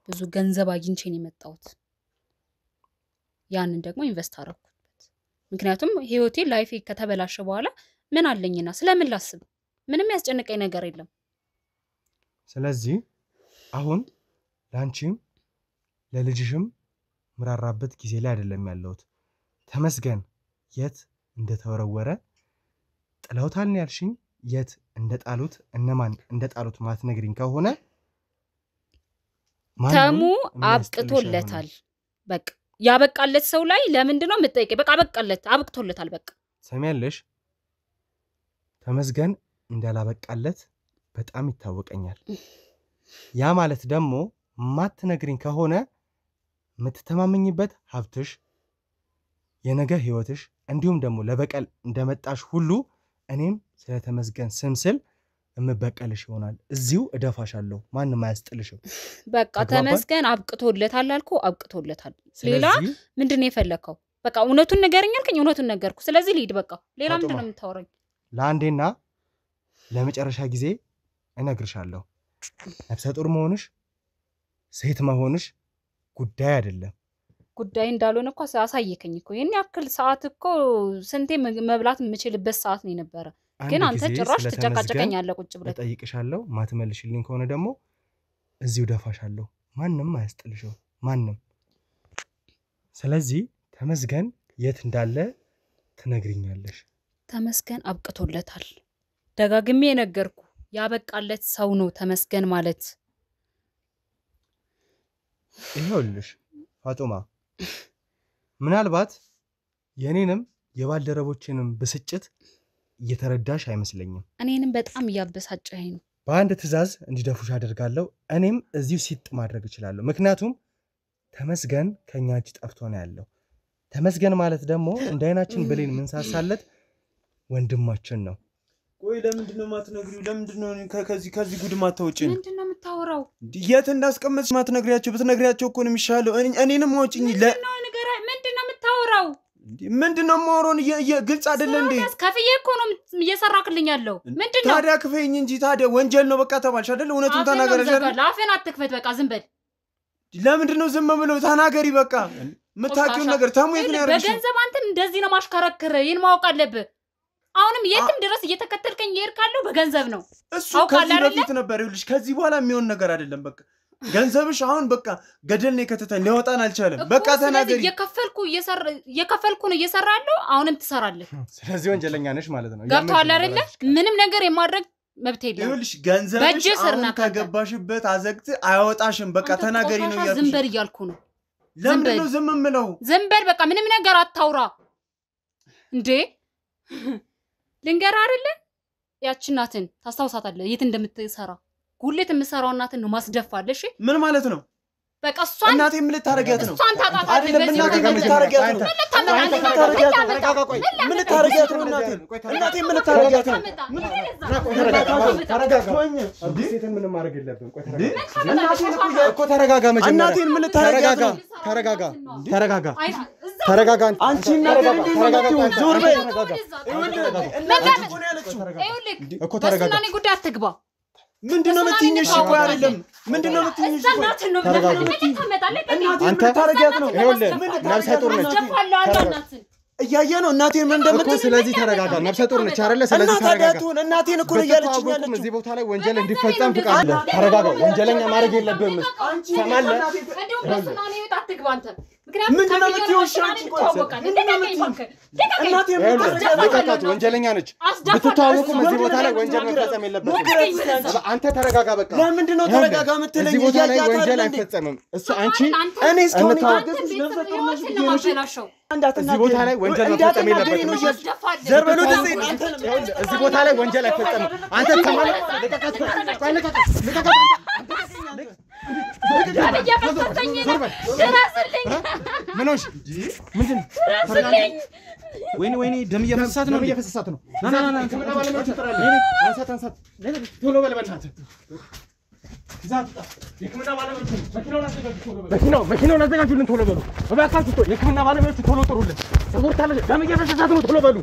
ብዙ ገንዘብ አግኝቼ ነው የመጣሁት። ያንን ደግሞ ኢንቨስት አደረኩበት። ምክንያቱም ህይወቴ ላይፌ ከተበላሸ በኋላ ምን አለኝና ስለምን ላስብ? ምንም ያስጨንቀኝ ነገር የለም። ስለዚህ አሁን ላንቺም ለልጅሽም ምራራበት ጊዜ ላይ አይደለም ያለሁት። ተመስገን የት እንደተወረወረ ጥለውታል ነው ያልሽኝ። የት እንደጣሉት እነማን እንደጣሉት ማትነግሪኝ ከሆነ ተሙ አብቅቶለታል። በቃ ያበቃለት ሰው ላይ ለምንድነው የምትጠይቀኝ? በቃ አበቃለት፣ አብቅቶለታል። በቃ ሰሚያለሽ? ተመስገን እንዳላበቃለት በጣም ይታወቀኛል። ያ ማለት ደግሞ ማትነግሪኝ ከሆነ የምትተማመኝበት ሀብትሽ፣ የነገ ህይወትሽ እንዲሁም ደግሞ ለበቀል እንደመጣሽ ሁሉ እኔም ስለተመስገን ስምስል እምበቀልሽ ይሆናል። እዚሁ እደፋሻለሁ፣ ማንም አያስጥልሽም። በቃ ተመስገን አብቅቶለታል አልኩ፣ አብቅቶለታል። ሌላ ምንድነው የፈለከው? በቃ እውነቱን ንገረኝ አልከኝ፣ እውነቱን ነገርኩ። ስለዚህ ልሂድ በቃ። ሌላ ምንድነው የምታወራኝ? ለአንዴና ለመጨረሻ ጊዜ እነግርሻለሁ። ነፍሰ ጡር መሆንሽ ሴት መሆንሽ ጉዳይ አይደለም። ጉዳይ እንዳልሆነ እኮ አሳየከኝ እኮ የኔ ያክል ሰዓት እኮ ስንቴ መብላት የምችልበት ሰዓት ነው የነበረ ግን አንተ ጭራሽ ተጨቃጨቀኛለህ ቁጭ ብለህ ጠይቅሻለሁ ማትመልሽልኝ ከሆነ ደግሞ እዚሁ ደፋሻለሁ ማንንም አያስጥልሽው ማንንም ስለዚህ ተመስገን የት እንዳለ ትነግሪኛለሽ ተመስገን አብቅቶለታል ደጋግሜ ነገርኩ ያበቃለት ሰው ነው ተመስገን ማለት ይኸውልሽ ፋጡማ ምናልባት የኔንም የባልደረቦችንም ብስጭት እየተረዳሽ አይመስለኝም እኔንም በጣም ያበሳጨኝ ነው በአንድ ትዕዛዝ እንዲደፉሽ አደርጋለሁ እኔም እዚሁ ሲጥ ማድረግ እችላለሁ ምክንያቱም ተመስገን ከኛ እጅ ጠፍቶ ነው ያለው ተመስገን ማለት ደግሞ እንዳይናችን ብሌን ምንሳሳለት ወንድማችን ነው ቆይ ለምንድነው ማትነግሪው ለምንድነው ከዚህ ጉድ ማታወጪኝ ምንድነው የምታወራው የት እንዳስቀመጥሽ ማትነግሪያቸው ብትነግሪያቸው እኮ ነው የሚሻለው እኔንም ወጪኝ ምንድነው የምታወራው ምንድነው ማውሮን ግልጽ አይደለ እንዴ ከፍዬ እኮ ነው እየሰራክልኝ ያለው ምንድነው ታዲያ ክፈኝ እንጂ ታዲያ ወንጀል ነው በቃ ተባልሽ አይደል እውነቱን ተናገረሽ አይደል አፌን አትክፈት በቃ ዝም በል ለምንድነው ዝም ብለው ተናገሪ በቃ መታቂው ነገር ታሙ የት ነው ያረሽ በገንዘብ አንተም እንደዚህ ነው ማሽከረከረ ይሄን ማወቅ አለብህ አሁንም የትም ድረስ እየተከተልከኝ ይርካለው በገንዘብ ነው እሱ ከዚህ በፊት ነበር ይልሽ ከዚህ በኋላ የሚሆን ነገር አይደለም በቃ ገንዘብሽ አሁን በቃ ገደል ነው ከተተን ሊወጣን አልቻለም በቃ ተናገሪ የከፈልኩ ነው እየሰራለው አሁንም ትሰራለህ ስለዚህ ወንጀለኛ ነሽ ማለት ነው ገብቷል አይደለ ምንም ነገር የማድረግ መብት የለም ይልሽ ገንዘብሽ አሁን ከገባሽበት አዘግት አይወጣሽም በቃ ተናገሪ ነው ያልኩሽ ዝም በር ይያልኩ ነው ለምንድነው ዝም ምለው ዝም በር በቃ ምንም ነገር አታውራ እንዴ ልንገር አይደለ ያችናትን ታስታውሳታለህ የት እንደምትሰራ ጉልት የምሰራው እናትን ነው ማስደፋለሽ ምን ማለት ነው በቃ እሷን እናቴ ምን ልታረጋት ነው እሷን ታጣጣለህ አይደለም እናቴ ምን ልታረጋት ነው ምን ልታረጋት ነው እናቴ ምን ልታረጋት ነው ተረጋጋ ሴትን ምን ማድረግ የለብን ቆይ ተረጋጋ እኮ ተረጋጋ መጀመሪያ እናቴን ምን ልታረጋት ነው ተረጋጋ አንቺ ተረጋጋ ዞር በይ እኮ ተረጋጋ እኔ ጉዳይ አትግባ ምንድነው የምትይኝ እሺ ቆይ አይደለም ምንድነው የምትይኝ እሺ አንተ ታረጋት ነው ይኸውልህ ነፍሰ ጡር ነች እያየ ነው እናቴን ምን እንደምትል ስለዚህ ተረጋጋ ነፍሰ ጡር ነች አይደለ ስለዚህ ተረጋጋ እናቴን እኮ ነው ያለችኝ ያለችው እዚህ ቦታ ላይ ወንጀል እንዲፈጸም ፍቃድ አለ ተረጋጋ ወንጀለኛ ማድረግ የለብህም ሰማለህ ምንድነው የምትይው እሺ አንቺ ቆይ እናቴን ልቀቃት ወንጀለኛ ነች ብትተዋወቁም እዚህ ቦታ ላይ ወንጀል መፈጸም የለበትም አንተ ተረጋጋ በቃ ለምንድነው ተረጋጋ የምትለኝ እዚህ ቦታ ላይ ወንጀል አይፈጸምም እሱ አንቺ እኔ እስካሁን ታገስኩሽ እዚህ ቦታ ላይ ወንጀል መፈጸም የለበትም ዘርበሉ እዚህ ቦታ ላይ ወንጀል አይፈጸምም አንተ ተማለ ልቀቃት ምንሽ ምንድን ወይኔ ደም እየፈሰሳት ነው ና አንሳት ቶሎ በል በእናትህ መኪናውን አዘጋጁልን ቶሎ በሉ እባካችሁ የሕክምና ባለሙያዎች ቶሎ ጥሩልን ደም እየፈሰሳት ነው ቶሎ በሉ